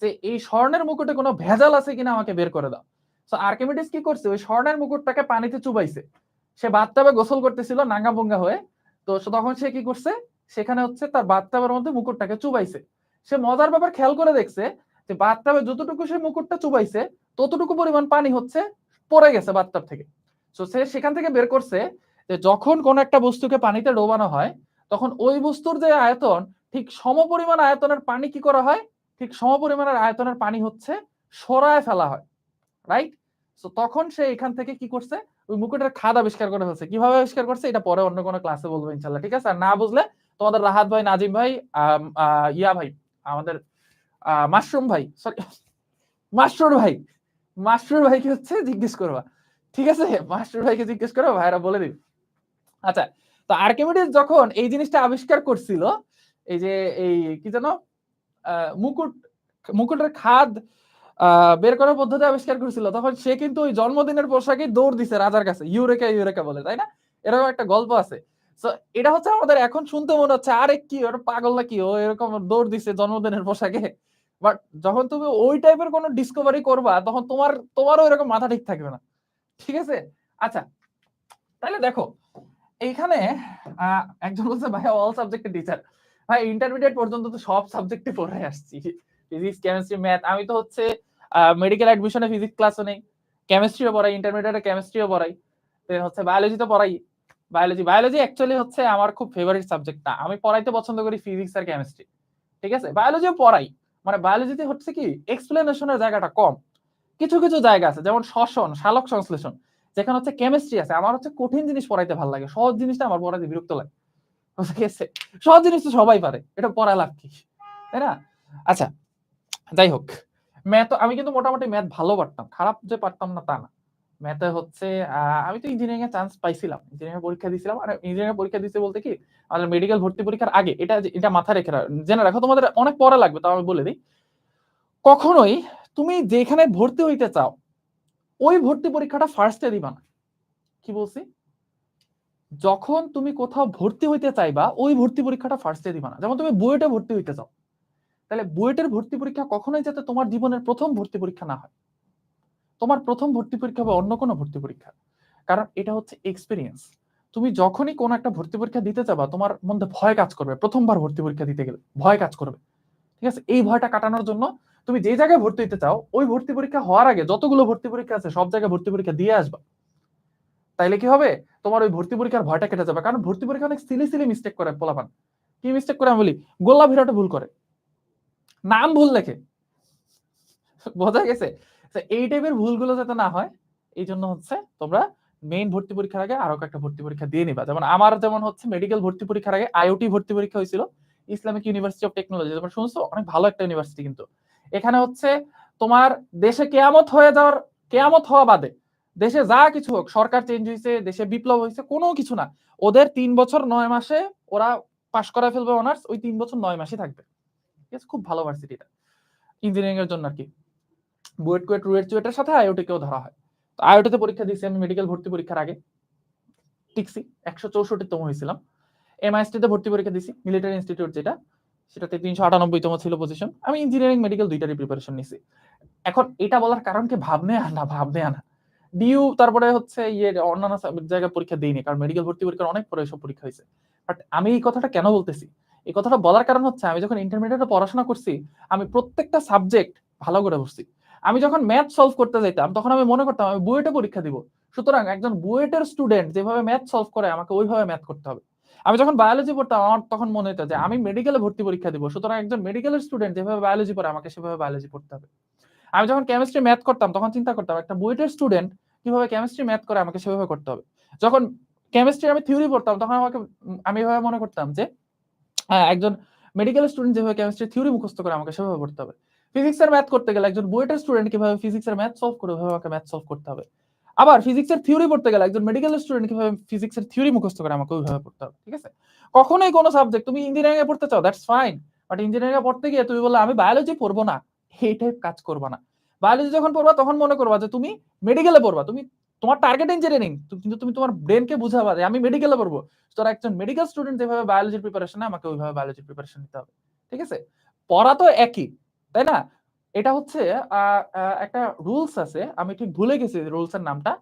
Speaker 1: যে এই স্বর্ণের মুকুটে কোনো ভেজাল আছে কিনা আমাকে বের করে দাও। তো আর্কিমিডিস কি করছে, ওই স্বর্ণের মুকুটটাকে পানিতে চুবাইছে। সে বাথটাবে গোসল করতেছিল নাঙ্গা ভুঙ্গা হয়ে, তো তখন সে কি করছে, সেখানে হচ্ছে তার বাথটাবের মধ্যে মুকুটটাকে চুবাইছে। সে মজার ব্যাপার খেয়াল করে দেখছে যে বাথটাবে যতটুকু সে মুকুটটা চুবাইছে ততটুকু পরিমাণ পানি হচ্ছে পড়ে গেছে বাথটাব থেকে। তো সে সেখান থেকে বের করছে যে যখন কোন একটা বস্তুকে পানিতে ডোবানো হয় তখন ওই বস্তুর যে আয়তন, ঠিক সমপরিমাণ আয়তনের পানি কি করা হয়, ঠিক সমপরিমাণের আয়তনের পানি হচ্ছে সরায় ফেলা হয়, রাইট? তো তখন সে এখান থেকে কি করছে, ওই মুকুটের খাদ আবিষ্কার করে ফেলছে। কিভাবে আবিষ্কার করছে এটা পরে অন্য কোনো ক্লাসে বলবো ইনশাল্লাহ, ঠিক আছে? আর না বুঝলে তোমাদের রাহাত ভাই, নাজিম ভাই, ইয়া ভাই, আমাদের মাশরুম ভাই, সরি মাশরুর ভাই, মাশরুর ভাইকে হচ্ছে জিজ্ঞেস করবা, ঠিক আছে? মাশরুর ভাইকে জিজ্ঞেস করো, ভাইরা বলে দিবে। আচ্ছা, তো আর্কিমিডিস যখন এই জিনিসটা আবিষ্কার করছিল, এই যে এই কি জানো মুকুট, মুকুটের খাদ বের করার পদ্ধতি আবিষ্কার করেছিল, তখন সে কিন্তু ওই জন্মদিনের পোশাকে দৌড় দিছে রাজার কাছে, ইউরেকা ইউরেকা বলে, তাই না? এরকম একটা গল্প আছে। তো এটা হচ্ছে আমাদের এখন শুনতে মনে হচ্ছে আরে কি ওর পাগল না কি, ও এরকম দৌড় দিছে জন্মদিনের পোশাকে। বাট যখন তুমি ওই টাইপের কোনো ডিসকভারি করবা তখন তোমারও এরকম মাথা ঠিক থাকবে না, ঠিক আছে? আচ্ছা, তাহলে দেখো এইখানে একজন বলছে ভাই অল সাবজেক্টের টিচার। ভাই ইন্টারমিডিয়েট পর্যন্ত তো সব সাবজেক্টে পড়ে আসছি, ফিজিক্স কেমিস্ট্রি ম্যাথ। আমি তো হচ্ছে মেডিকেল অ্যাডমিশনে ফিজিক্স ক্লাসও নেই, কেমিস্ট্রিও পড়াই, ইন্টারমিডিয়েটে কেমিস্ট্রিও পড়াই, দেন হচ্ছে বায়োলজি তো পড়াই। বায়োলজি অ্যাকচুয়ালি হচ্ছে আমার খুব ফেভারিট সাবজেক্ট না, আমি পড়াইতে পছন্দ করি ফিজিক্স আর কেমিস্ট্রি, ঠিক আছে? বায়োলজিও পড়াই, মানে বায়োলজিতে হচ্ছে কি এক্সপ্লেনেশনের জায়গাটা কম। কিছু কিছু জায়গা আছে যেমন শ্বসন, সালোক সংশ্লেষণ, যেখানে হচ্ছে কেমিস্ট্রি আছে, আমার হচ্ছে কঠিন জিনিস পড়াইতে ভালো লাগে, সহজ জিনিসটা আমার পড়াইতে বিরক্ত লাগে, ঠিক আছে? সহজ জিনিস তো সবাই পারে, এটা পড়া লাভ কি, তাই না? আচ্ছা, যাই হোক, ম্যাথ আমি কিন্তু মোটামুটি ম্যাথ ভালো পারতাম, খারাপ যে পারতাম না তা না। ম্যাথে হচ্ছে আমি তো ইঞ্জিনিয়ারিং এ চান্স পাইছিলাম, ইঞ্জিনিয়ারিং পরীক্ষা দিয়েছিলাম। আর ইঞ্জিনিয়ারিং পরীক্ষা দিতে বলতে কি, আমাদের মেডিকেল ভর্তি পরীক্ষার আগে, এটা মাথায় রেখে জেনে রাখো, তোমাদের অনেক পড়া লাগবে, তাও আমি বলে দিই। কখনোই তুমি যেখানে ভর্তি হইতে চাও ওই ভর্তি পরীক্ষাটা ফার্স্টে দিবা না। কি বলছি? যখন তুমি কোথাও ভর্তি হইতে চাইবা ওই ভর্তি পরীক্ষাটা ফার্স্টে দিবা না। যেমন তুমি বুয়েটে ভর্তি হইতে চাও, তাহলে বুয়েটের ভর্তি পরীক্ষা কখনোই যাতে তোমার জীবনের প্রথম ভর্তি পরীক্ষা না হয়, তোমার প্রথম ভর্তি পরীক্ষা হবে অন্য কোনো ভর্তি পরীক্ষা, কারণ এটা হচ্ছে এক্সপিরিয়েন্স। তুমি যখনই কোনো একটা ভর্তি পরীক্ষা দিতে যাবা তোমার মধ্যে ভয় কাজ করবে, প্রথমবার ভর্তি পরীক্ষা দিতে গেলে ভয় কাজ করবে, ঠিক আছে? এই ভয়টা কাটানোর জন্য তুমি যে জায়গায় ভর্তি হতে চাও ওই ভর্তি পরীক্ষা হওয়ার আগে যতগুলো ভর্তি পরীক্ষা আছে সব জায়গায় ভর্তি পরীক্ষা দিয়ে আসবা। তাইলে কি হবে, তোমার ওই ভর্তি পরীক্ষার ভয়টা কেটে যাবে। কারণ ভর্তি পরীক্ষা অনেক সিলি সিলি মিস্টেক করে পোলাপান। কি মিস্টেক করে আমি বলি, গোল্লা ভিরাটে ভুল করে, নাম ভুল লেখে, বোঝা গেছে? এই টাইপের ভুলগুলো যাতে না হয় এই জন্য হচ্ছে তোমরা মেইন ভর্তি পরীক্ষার আগে আরো একটা ভর্তি পরীক্ষা দিয়ে নিবা। যেমন আমার যেমন হচ্ছে মেডিকেল ভর্তি পরীক্ষার আগে আইওটি ভর্তি পরীক্ষা হয়েছিল, ইসলামিক ইউনিভার্সিটি অফ টেকনোলজি, তোমরা শুনছো, অনেক ভালো একটা ইউনিভার্সিটি। কিন্তু এখানে হচ্ছে তোমার দেশে কেয়ামত হওয়া বাদে দেশে যা কিছু হোক, সরকার চেঞ্জ হয়েছে, দেশে বিপ্লব হয়েছে, কোনো কিছু না, ওদের 3 বছর 9 মাসে ওরা পাশ করা ফেলবে অনার্স, ওই 3 বছর 9 মাসই থাকবে, ঠিক আছে? খুব ভালো ভার্সিটি এটা ইঞ্জিনিয়ারিং এর জন্য আর কি। বুয়েট কুয়েট রুয়েট চুয়েটের সাথে আইওটি কেও ধরা হয়। তো আইওটিতে পরীক্ষা দিয়েছি আমি মেডিকেল ভর্তি পরীক্ষার আগে, টিকসি 164তম হয়েছিলাম। এমআইএসটিতে ভর্তি পরীক্ষা দিয়েছি, মিলিটারি ইনস্টিটিউট যেটা, সেটাতে 398তম ছিল পজিশন। আমি ইঞ্জিনিয়ারিং মেডিকেল দুইটারই প্রিপারেশন নিছি। এখন এটা বলার কারণ কি, ভাবনে আনা ডিইউ, তারপরে হচ্ছে অন্যান্য জায়গায় পরীক্ষা দিইনি, কারণ মেডিকেল ভর্তি পরীক্ষার অনেক পরে সব পরীক্ষা হয়েছে। বাট আমি এই কথাটা কেন বলতেছি, এই কথাটা বলার কারণ হচ্ছে আমি যখন ইন্টারমিডিয়েটে পড়াশোনা করছি আমি প্রত্যেকটা সাবজেক্ট ভালো করে বুঝছি। আমি যখন ম্যাথ সলভ করতে যাইতাম তখন আমি মনে করতাম আমি বুয়েটে পরীক্ষা দিব, সুতরাং একজন বুয়েটের স্টুডেন্ট যেভাবে ম্যাথ সলভ করে আমাকে ওইভাবে ম্যাথ করতে হবে। আমি যখন বায়োলজি পড়তাম আমার তখন মনে হতো যে আমি মেডিকেলে ভর্তি পরীক্ষা দিব, সুতরাং একজন মেডিকেলের স্টুডেন্ট যেভাবে বায়োলজি পড়ে আমাকে সেভাবে বায়োলজি পড়তে হবে। আমি যখন কেমিস্ট্রি ম্যাথ করতাম তখন চিন্তা করতাম একটা বুয়েটের স্টুডেন্ট কিভাবে কেমিস্ট্রি ম্যাথ করে আমাকে সেভাবে করতে হবে। যখন কেমিস্ট্রি আমি থিওরি পড়তাম তখন আমি এভাবে মনে করতাম যে একজন মেডিকেল স্টুডেন্ট যেভাবে কেমিস্ট্রি থিওরি মুখস্থ করে আমাকে সেভাবে পড়তে হবে। ফিজিক্সের ম্যাথ করতে গেলে একজন বুয়েটের স্টুডেন্ট কিভাবে ফিজিক্সের ম্যাথ সলভ করে ওইভাবে আমাকে ম্যাথ সলভ করতে হবে। আবার ফিজিক্সের থিওরি পড়তে গেলে একজন মেডিকেল স্টুডেন্ট কিভাবে ফিজিক্সের থিওরি মুখস্থ করে আমাকে ওইভাবে পড়তে হবে। ঠিক আছে, কখনোই কোনো সাবজেক্ট তুমি ইঞ্জিনিয়ারিং এ পড়তে চাও দ্যাটস ফাইন, বাট ইঞ্জিনিয়ারিং এ পড়তে গিয়ে তুমি বললে আমি বায়োলজি পড়বো না, এই টাইপ কাজ করবা না। বায়োলজি যখন পড়বা তখন মনে করবা যে তুমি মেডিকেলে পড়বা, তুমি তোমার টার্গেট ইঞ্জিনিয়ারিং, কিন্তু তুমি তোমার ব্রেনকে বুঝাবা যে আমি মেডিকেলে পড়বো। তোর একজন মেডিকেল স্টুডেন্ট যেভাবে বায়োলজির প্রিপারেশন নেয় আমাকে ওইভাবে বায়োলজির প্রিপারেশন নিতে হবে। ঠিক আছে, পড়া তো একই, তাই না? এটা হচ্ছে একটা রুলস আছে, আমি ঠিক ভুলে গেছি রুলসের নামটা।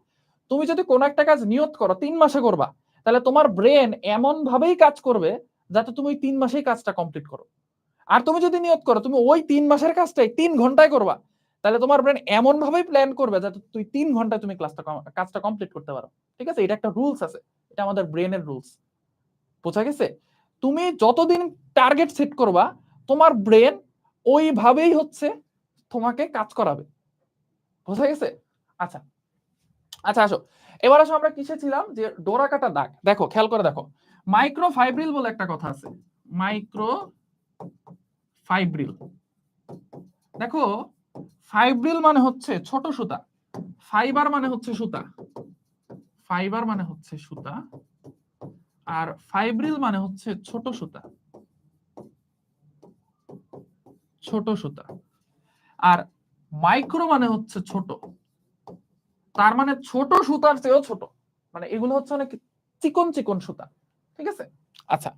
Speaker 1: তুমি যদি কোনো একটা কাজ নিয়ত করো 3 মাসে করবা, তাহলে তোমার ব্রেন এমন ভাবেই কাজ করবে যাতে তুমি ওই 3 মাসেই কাজটা কমপ্লিট করো। আর তুমি যদি নিয়ত করো তুমি ওই 3 মাসের কাজটাই 3 ঘন্টায় করবা, তাহলে তোমার ব্রেন এমন ভাবেই প্ল্যান করবে যাতে তুই 3 ঘন্টায় তুমি কাজটা কমপ্লিট করতে পারো। ঠিক আছে, এটা একটা রুলস আছে, এটা আমাদের ব্রেনের রুলস। বোঝা গেছে? তুমি যতদিন টার্গেট সেট করবা তোমার ব্রেন ওইভাবেই হচ্ছে তোমাকে কাজ করাবে। বোঝা গেছে? আচ্ছা আচ্ছা, আসো এবার আসো আমরা কিসে ছিলাম, যে ডোরা কাটা দাগ। দেখো খেয়াল করে দেখো, মাইক্রোফাইব্রিল বলে একটা কথা আছে, মাইক্রোফাইব্রিল। দেখো ফাইব্রিল মানে হচ্ছে ছোট সুতা, ফাইবার মানে হচ্ছে সুতা, ফাইবার মানে হচ্ছে সুতা, আর ফাইব্রিল মানে হচ্ছে ছোট সুতা, ছোট সুতা। আর মাইক্রো মানে হচ্ছে ছোট, তার মানে ছোট সুতার চেয়েও ছোট, মানে এগুলো হচ্ছে অনেক চিকন চিকন সুতা। ঠিক আছে, আচ্ছা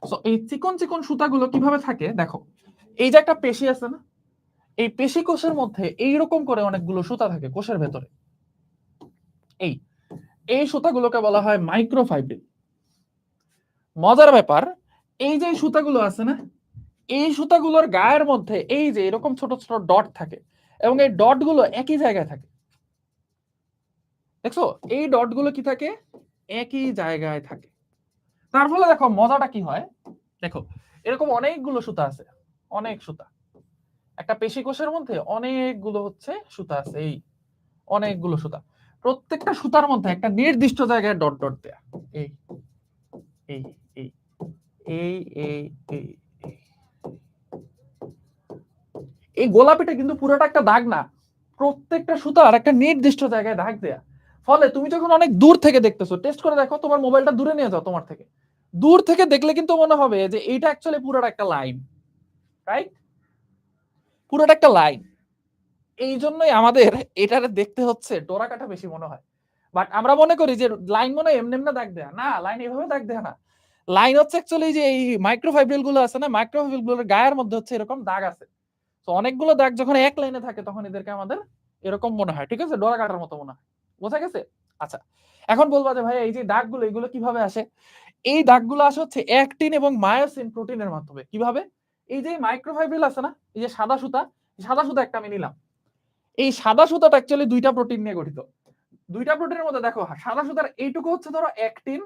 Speaker 1: সো এই চিকন চিকন সুতাগুলো কিভাবে থাকে দেখো, এই যে একটা পেশি আছে না, এই পেশি কোষের মধ্যে এইরকম করে অনেকগুলো সুতা থাকে কোষের ভেতরে। এই এই সুতাগুলোকে বলা হয় মাইক্রোফাইব্রিল। মজার ব্যাপার, এই যে সুতাগুলো আছে না, এই সুতাগুলোর গায়ের মধ্যে এই যে এরকম ছোট ছোট ডট থাকে, এবং এই ডট গুলো একই জায়গায় থাকে। দেখছো এই ডট গুলো কি থাকে, একই জায়গায় থাকে। তার ফলে দেখো মজাটা কি হয়, দেখো এরকম অনেকগুলো সুতা আছে, অনেক সুতা, একটা পেশি কোষের মধ্যে অনেকগুলো হচ্ছে সুতা আছে, এই অনেকগুলো সুতা, প্রত্যেকটা সুতার মধ্যে একটা নির্দিষ্ট জায়গায় ডট ডট দেয়া, এই এই এই এই এই এই এই গোলাপিটা কিন্তু পুরোটা একটা দাগ না, প্রত্যেকটা সুতার একটা নির্দিষ্ট জায়গায় দাগ দেয়া। ফলে তুমি যখন অনেক দূর থেকে দেখতেছো, টেস্ট করে দেখো, তোমার মোবাইলটা দূরে নিয়ে যাও তোমার থেকে, দূর থেকে দেখলে কিন্তু মনে হবে যে এইটা অ্যাকচুয়ালি পুরোটা একটা লাইন, রাইট? পুরোটা একটা লাইন। এই জন্যই আমাদের এটারে দেখতে হচ্ছে ডোরা কাটা বেশি মনে হয়, বাট আমরা মনে করি যে লাইন মনে হয় এমনি এমনি দাগ দেয়া, না লাইন এভাবে দাগ দেয়া না, লাইন হচ্ছে অ্যাকচুয়ালি যে এই মাইক্রোফাইব্রিল গুলো আছে না, মাইক্রোফাইব্রিল গুলোর গায়ের মধ্যে হচ্ছে এরকম দাগ আছে। তো অনেকগুলো দাগ যখন এক লাইনে থাকে তখন এদেরকে আমাদের এরকম মনে হয়, ঠিক আছে, ডোরা কাটার মতো মনে হয়। বোঝা গেছে? আচ্ছা এখন বলবা যে ভাই এই যে দাগগুলো এগুলো কিভাবে আসে, এই দাগগুলো আসে হচ্ছে অ্যাক্টিন এবং মায়োসিন প্রোটিনের মাধ্যমে। কিভাবে? এই যে মাইক্রোফাইব্রিল আছে না, এই যে সাদা সুতা, সাদা সুতা একটা আমি নিলাম, এই সাদা সুতাটা অ্যাকচুয়ালি দুইটা প্রোটিন নিয়ে গঠিত। দুইটা প্রোটিনের মধ্যে দেখো সাদা সুতার এইটুকু হচ্ছে ধরো অ্যাক্টিন,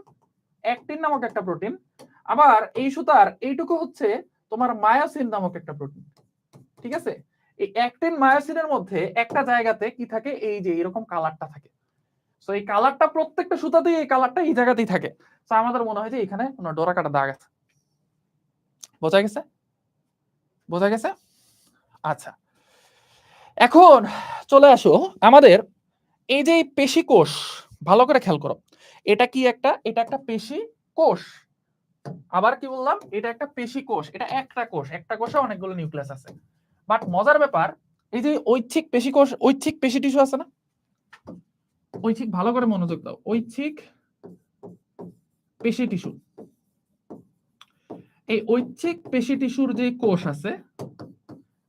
Speaker 1: অ্যাক্টিন নামক একটা প্রোটিন, আবার এই সুতার এইটুকু হচ্ছে তোমার মায়োসিন নামক একটা প্রোটিন। ঠিক আছে, এই অ্যাক্টিন মায়োসিনের মধ্যে একটা জায়গাতে কি থাকে, এই যে এরকম কালারটা থাকে। সো এই কালারটা প্রত্যেকটা সুতাতেই এই কালারটা এই জায়গাতেই থাকে। সো আমাদের মনে হয় যে এখানে কোনো ডোরা কাটা দাগ আছে। বোঝা গেছে? বোঝা গেছে? আচ্ছা এখন চলে আসো আমাদের এই যে পেশি কোষ, ভালো করে খেয়াল করো, এটা কি একটা, এটা একটা পেশি কোষ। আবার কি বললাম, এটা একটা পেশি কোষ, এটা একটা কোষ, একটা কোষে অনেকগুলো নিউক্লিয়াস আছে। বাট মজার ব্যাপার, এই যে ঐচ্ছিক পেশি কোষ, ঐচ্ছিক পেশি টিস্যু আছে না, ঐচ্ছিক, ভালো করে মনোযোগ দাও, ঐচ্ছিক পেশি টিস্যু, এই ঐচ্ছিক পেশি টিস্যুর যে কোষ আছে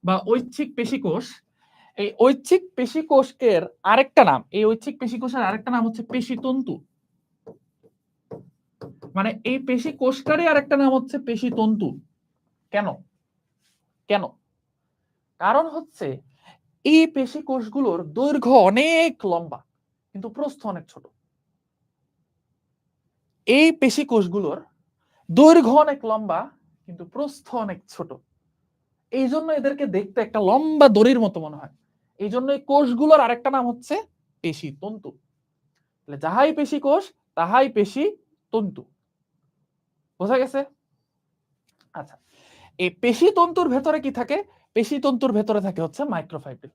Speaker 1: বা ঐচ্ছিক পেশি কোষ, এই ঐচ্ছিক পেশি কোষের আরেকটা নাম, এই ঐচ্ছিক পেশি কোষের আরেকটা নাম হচ্ছে পেশি তন্তু। মানে এই পেশি কোষটারই আরেকটা নাম হচ্ছে পেশি তন্তু। কেন? কেন? কারণ হচ্ছে এই পেশি কোষগুলোর দৈর্ঘ্য অনেক লম্বা কিন্তু প্রস্থ অনেক ছোট। এই পেশি কোষগুলোর দৈর্ঘ্য অনেক লম্বা কিন্তু প্রস্থ অনেক ছোট, এই জন্য এদেরকে দেখতে একটা লম্বা দড়ির মতো মনে হয়। এই জন্য এই কোষগুলোর আরেকটা নাম হচ্ছে পেশি তন্তু। যাহাই পেশি কোষ তাহাই পেশি তন্তু। বোঝা গেছে? আচ্ছা এই পেশি তন্তুর ভেতরে কি থাকে? পেশি তন্তুর ভেতরে থাকে হচ্ছে microfibril.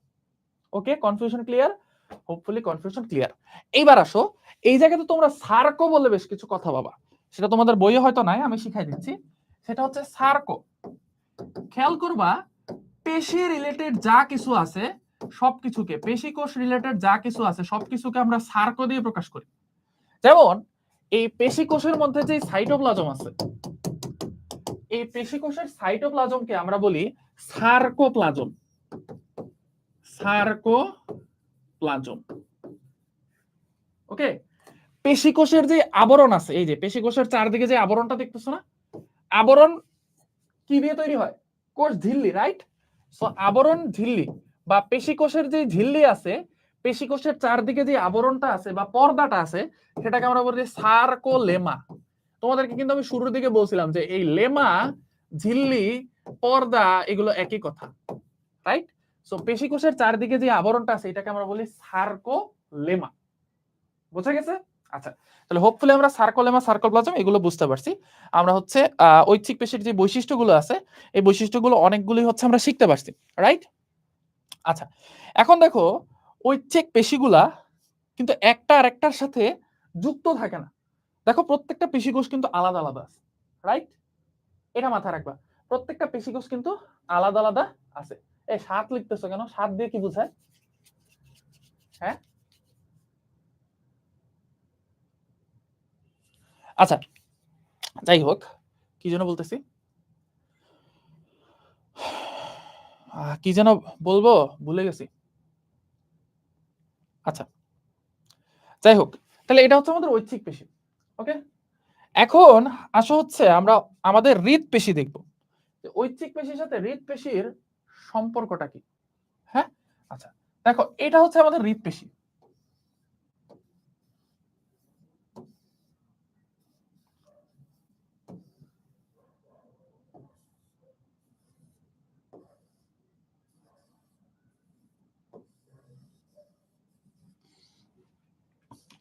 Speaker 1: Okay, confusion clear? Hopefully confusion clear. এইবার আসো, এই জায়গাতে তোমরা সার্কো বলে বেশ কিছু কথা বাবা, সেটা তোমাদের বইয়ে হয়তো নাই, আমি শিখাই দিচ্ছি। সেটা হচ্ছে সার্কো। খেয়াল করবা, পেশি রিলেটেড যা কিছু আছে সবকিছুকে, পেশি কোষ রিলেটেড যা কিছু আছে সবকিছুকে আমরা সার্কো দিয়ে প্রকাশ করি। যেমন এই পেশি কোষের মধ্যে যে সাইটোপ্লাজম আছে, এই পেশি কোষের সাইটোপ্লাজমকে আমরা বলি সার্কোপ্লাজম। সার্কোপ্লাজম। ওকে, পেশি কোষের যে আবরণ আছে, এই যে পেশি কোষের চারদিকে যে আবরণটা দেখতেছো না, আবরণ কি দিয়ে তৈরি হয়? কোষ ঝিল্লি, রাইট? সো আবরণ ঝিল্লি বা পেশি কোষের যে ঝিল্লি আছে, পেশি কোষের চারদিকে যে আবরণটা আছে বা পর্দাটা আছে, সেটাকে আমরা বলি সার্কোলেমা। তোমাদেরকে কিন্তু আমি শুরুর দিকে বলছিলাম যে এই লেমা, ঝিল্লি, পর্দা এগুলো একই কথা, রাইট? সো পেশি কোষের চারদিকে যে আবরণটা আছে এটাকে আমরা বলি সার্কোলেমা। বোঝা গেছে? আচ্ছা, তাহলে হোপফুলি আমরা সার্কোলেমা, সার্কোপ্লাজম এগুলো বুঝতে পারছি। আমরা হচ্ছে ঐচ্ছিক পেশির যে বৈশিষ্ট্যগুলো আছে, এই বৈশিষ্ট্যগুলো অনেকগুলোই হচ্ছে আমরা শিখতে পারছি, রাইট? আচ্ছা, এখন দেখো ঐচ্ছিক পেশিগুলা কিন্তু একটা আরেকটার সাথে যুক্ত থাকে না। দেখো প্রত্যেকটা পেশিকোষ কিন্তু আলাদা আলাদা আছে, রাইট? এটা মাথায় রাখবা, প্রত্যেকটা পেশিকোষ কিন্তু আলাদা আলাদা আছে। এই সাত লিখতেছো কেন? সাত দিয়ে কি বোঝায়? হ্যাঁ, আচ্ছা যাই হোক, কি যেন বলতেছি, কি যেন বলবো ভুলে গেছি। আচ্ছা যাই হোক, তাহলে এটা হচ্ছে আমাদের ঐচ্ছিক পেশি। ওকে, এখন আসো হচ্ছে আমরা আমাদের হৃদপেশি দেখব। ঐচ্ছিক পেশির সাথে হৃদপেশির সম্পর্কটা কি? হ্যাঁ, আচ্ছা দেখো, এটা হচ্ছে আমাদের হৃদপেশি।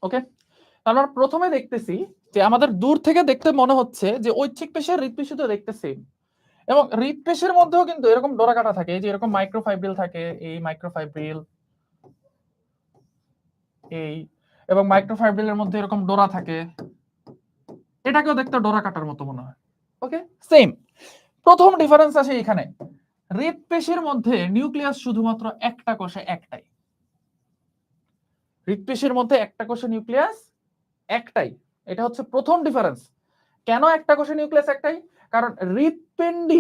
Speaker 1: ওকে, আমরা প্রথমে দেখতেছি যে আমাদের দূর থেকে দেখতে মনে হচ্ছে যে ঐচ্ছিক পেশি আর হৃদপেশি তো দেখতে সেম, এবং হৃদপেশির মধ্যেও কিন্তু এরকম ডোরা কাটা থাকে, এই যে এরকম মাইক্রোফাইব্রিল থাকে, এই মাইক্রোফাইব্রিল, এই, এবং মাইক্রোফাইব্রিলের মধ্যে এরকম ডোরা থাকে, এটাকেও দেখতে ডোরা কাটার মতো মনে হয়। ওকে, সেম। প্রথম ডিফারেন্স আছে এখানে, হৃদপেশির মধ্যে নিউক্লিয়াস শুধুমাত্র একটা কোষে একটাই। হৃদপেশির মধ্যে একটা কোষে নিউক্লিয়াস একটাই, এটা হচ্ছে প্রথম ডিফারেন্স। কেন একটা কোষে নিউক্লিয়াস একটাই? কারণ হৃদপিণ্ড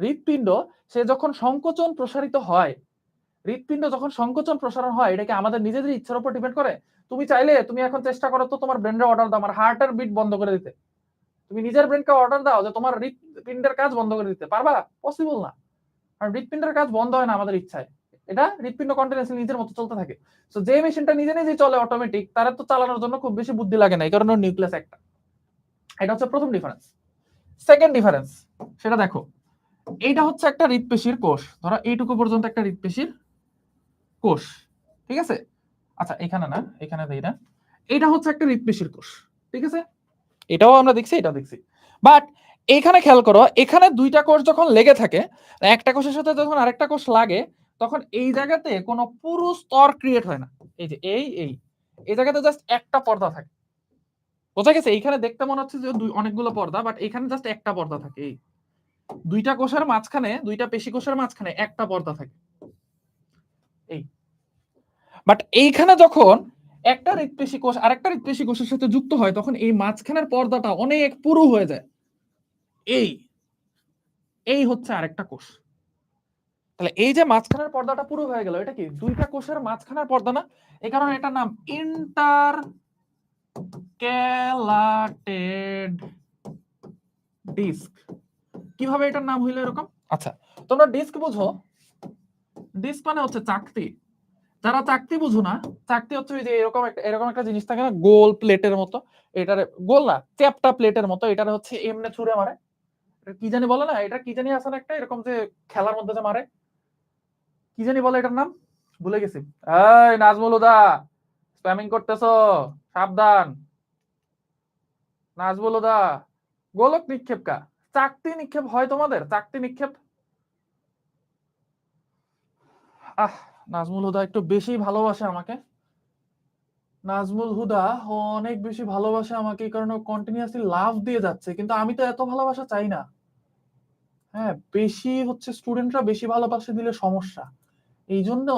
Speaker 1: হৃদপিণ্ড সে যখন সংকোচন প্রসারিত হয়, হৃদপিণ্ড যখন সংকোচন প্রসারণ হয়, এটা কি আমাদের নিজেদের ইচ্ছার উপর ডিপেন্ড করে? তুমি চাইলে তুমি এখন চেষ্টা করো তো তোমার ব্রেনের অর্ডার দাও আমার হার্টের বিট বন্ধ করে দিতে, তুমি নিজের ব্রেনকে অর্ডার দাও যে তোমার হৃদপিণ্ডের কাজ বন্ধ করে দিতে পারবা? পসিবল না। আর হৃদপিণ্ডের কাজ বন্ধ হয় না আমাদের ইচ্ছায়, এটা হৃদপিণ্ড কন্টিনিউয়াসলি নিজের মতো চলতে থাকে। সো যে মেশিনটা নিজে নিজেই চলে অটোমেটিক, তারা তো চালানোর জন্য খুব বেশি বুদ্ধি লাগে না, এই কারণে নিউক্লিয়াস একটা। এটা হচ্ছে প্রথম ডিফারেন্স। সেকেন্ড ডিফারেন্স, সেটা দেখো, এইটা হচ্ছে একটা হৃদপেশির কোষ, ধরো এইটুকু পর্যন্ত একটা হৃদপেশির কোষ, ঠিক আছে? আচ্ছা এখানে না, এখানে দেই না, এটা হচ্ছে একটা হৃদপেশির কোষ, ঠিক আছে? এটাও আমরা দেখছি, এটাও দেখছি। বাট এখানে খেয়াল করো, এখানে দুইটা কোষ যখন লেগে থাকে, একটা কোষের সাথে যখন আরেকটা কোষ লাগে, তখন এই জায়গাতে কোনো পুরু স্তর ক্রিয়েট হয় না। এই যে এই জায়গাতে জাস্ট একটা পর্দা থাকে। বোঝা গেছে? এইখানে দেখতে মনে হচ্ছে যে অনেকগুলো পর্দা, বাট এখানে জাস্ট একটা পর্দা থাকে। এই দুইটা কোষের মাঝখানে, দুইটা পেশি কোষের মাঝখানে একটা পর্দা থাকে। এই, বাট এইখানে যখন একটা হৃদপেশি কোষ আরেকটা হৃদপেশি কোষের সাথে যুক্ত হয়, তখন এই মাঝখানের পর্দাটা অনেক পুরু হয়ে যায়। এই এই হচ্ছে আরেকটা কোষ। তাহলে এই যে মাঝখানের পর্দাটা পুরো হয়ে গেল, এটা কি দুইটা কোষের মাঝখানের পর্দা না? এই কারণে এটার নাম ইন্টারক্যালাটেড ডিস্ক। কিভাবে এটার নাম হইলো এরকম? আচ্ছা, তোমরা ডিস্ক বুঝো, ডিস্ক মানে হচ্ছে চাকতি। যারা চাকতি বুঝো না, চাকতি হচ্ছে ওই যে এরকম একটা জিনিস থাকে না, গোল প্লেটের মতো, এটারে গোল না, চ্যাপটা প্লেটের মতো, এটারে হচ্ছে এমনে ছুঁড়ে মারে, কি জানি বলে না, এটা কি জানি আছে না একটা এরকম যে খেলার মধ্যে যে মারে, কি জানি বলে এটার নাম, ভুলে গেছি। এই নাজমুল হুদা, স্প্যামিং করতেছো, সাবধান। নাজমুল হুদা, গোলক নিক্ষেপকা, চাকতি নিক্ষেপ হয় তোমাদের? চাকতি নিক্ষেপ? নাজমুল হুদা একটু বেশি ভালোবাসে আমাকে। নাজমুল হুদা অনেক বেশি ভালোবাসে আমাকে, এই কারণে কন্টিনিউয়াসলি লাভ দিয়ে যাচ্ছে, কিন্তু আমি তো এত ভালোবাসা চাই না। হ্যাঁ, বেশি হচ্ছে স্টুডেন্টরা বেশি ভালোবাসা দিলে সমস্যা। এই জন্য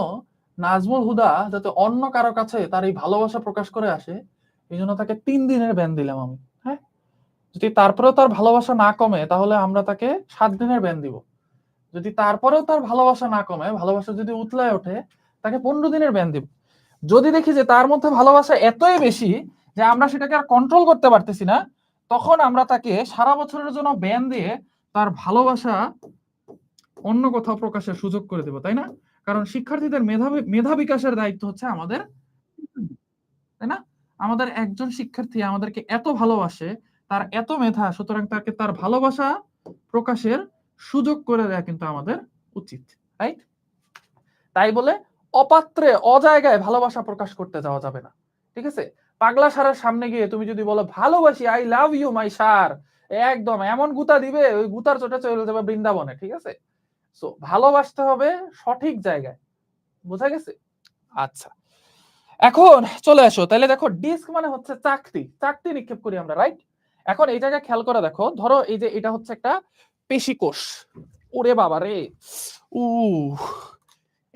Speaker 1: নাজমুল হুদা যাতে অন্য কারো কাছে তার এই ভালোবাসা প্রকাশ করে আসে, এই জন্য তাকে 3 দিনের ব্যান দিলাম আমি। হ্যাঁ, যদি তারপরেও তার ভালোবাসা না কমে তাহলে আমরা তাকে 7 দিনের ব্যান দিব। যদি তারপরেও তার ভালোবাসা না কমে, ভালোবাসা যদি উতলায় ওঠে, তাকে 15 দিনের ব্যান দিব। যদি দেখি যে তার মধ্যে ভালোবাসা এতই বেশি যে আমরা সেটাকে আর কন্ট্রোল করতে পারতেছি না, তখন আমরা তাকে সারা বছরের জন্য ব্যান দিয়ে তার ভালোবাসা অন্য কোথাও প্রকাশের সুযোগ করে দেব, তাই না? কারণ শিক্ষার্থীদের মেধা বিকাশের দায়িত্ব হচ্ছে আমাদের, তাই না? আমাদের একজন শিক্ষার্থী আমাদেরকে এত ভালোবাসে, তার এত মেধা, সুতরাং তাকে তার ভালোবাসা প্রকাশের সুযোগ করে দেয়া কিন্তু আমাদের উচিত, রাইট? তাই বলে অপাত্রে অজায়গায় ভালোবাসা প্রকাশ করতে যাওয়া যাবে না, ঠিক আছে? পাগলা সারের সামনে গিয়ে তুমি যদি বলো ভালোবাসি, আই লাভ ইউ মাই সার, একদম এমন গুতা দিবে, ওই গুতার চোটে চলে যাবে বৃন্দাবনে, ঠিক আছে? সো ভালোবাসতে হবে সঠিক জায়গায়, বোঝা গেছে? আচ্ছা, এখন চলে আসো, তাহলে দেখো ডিস্ক মানে হচ্ছে চাকতি, চাকতি নিক্ষেপ করি আমরা, রাইট? এখন এই জায়গায় খেয়াল করে দেখো, ধরো এই যে এটা হচ্ছে একটা পেশিকোষ। ওরে বাবা রে, উ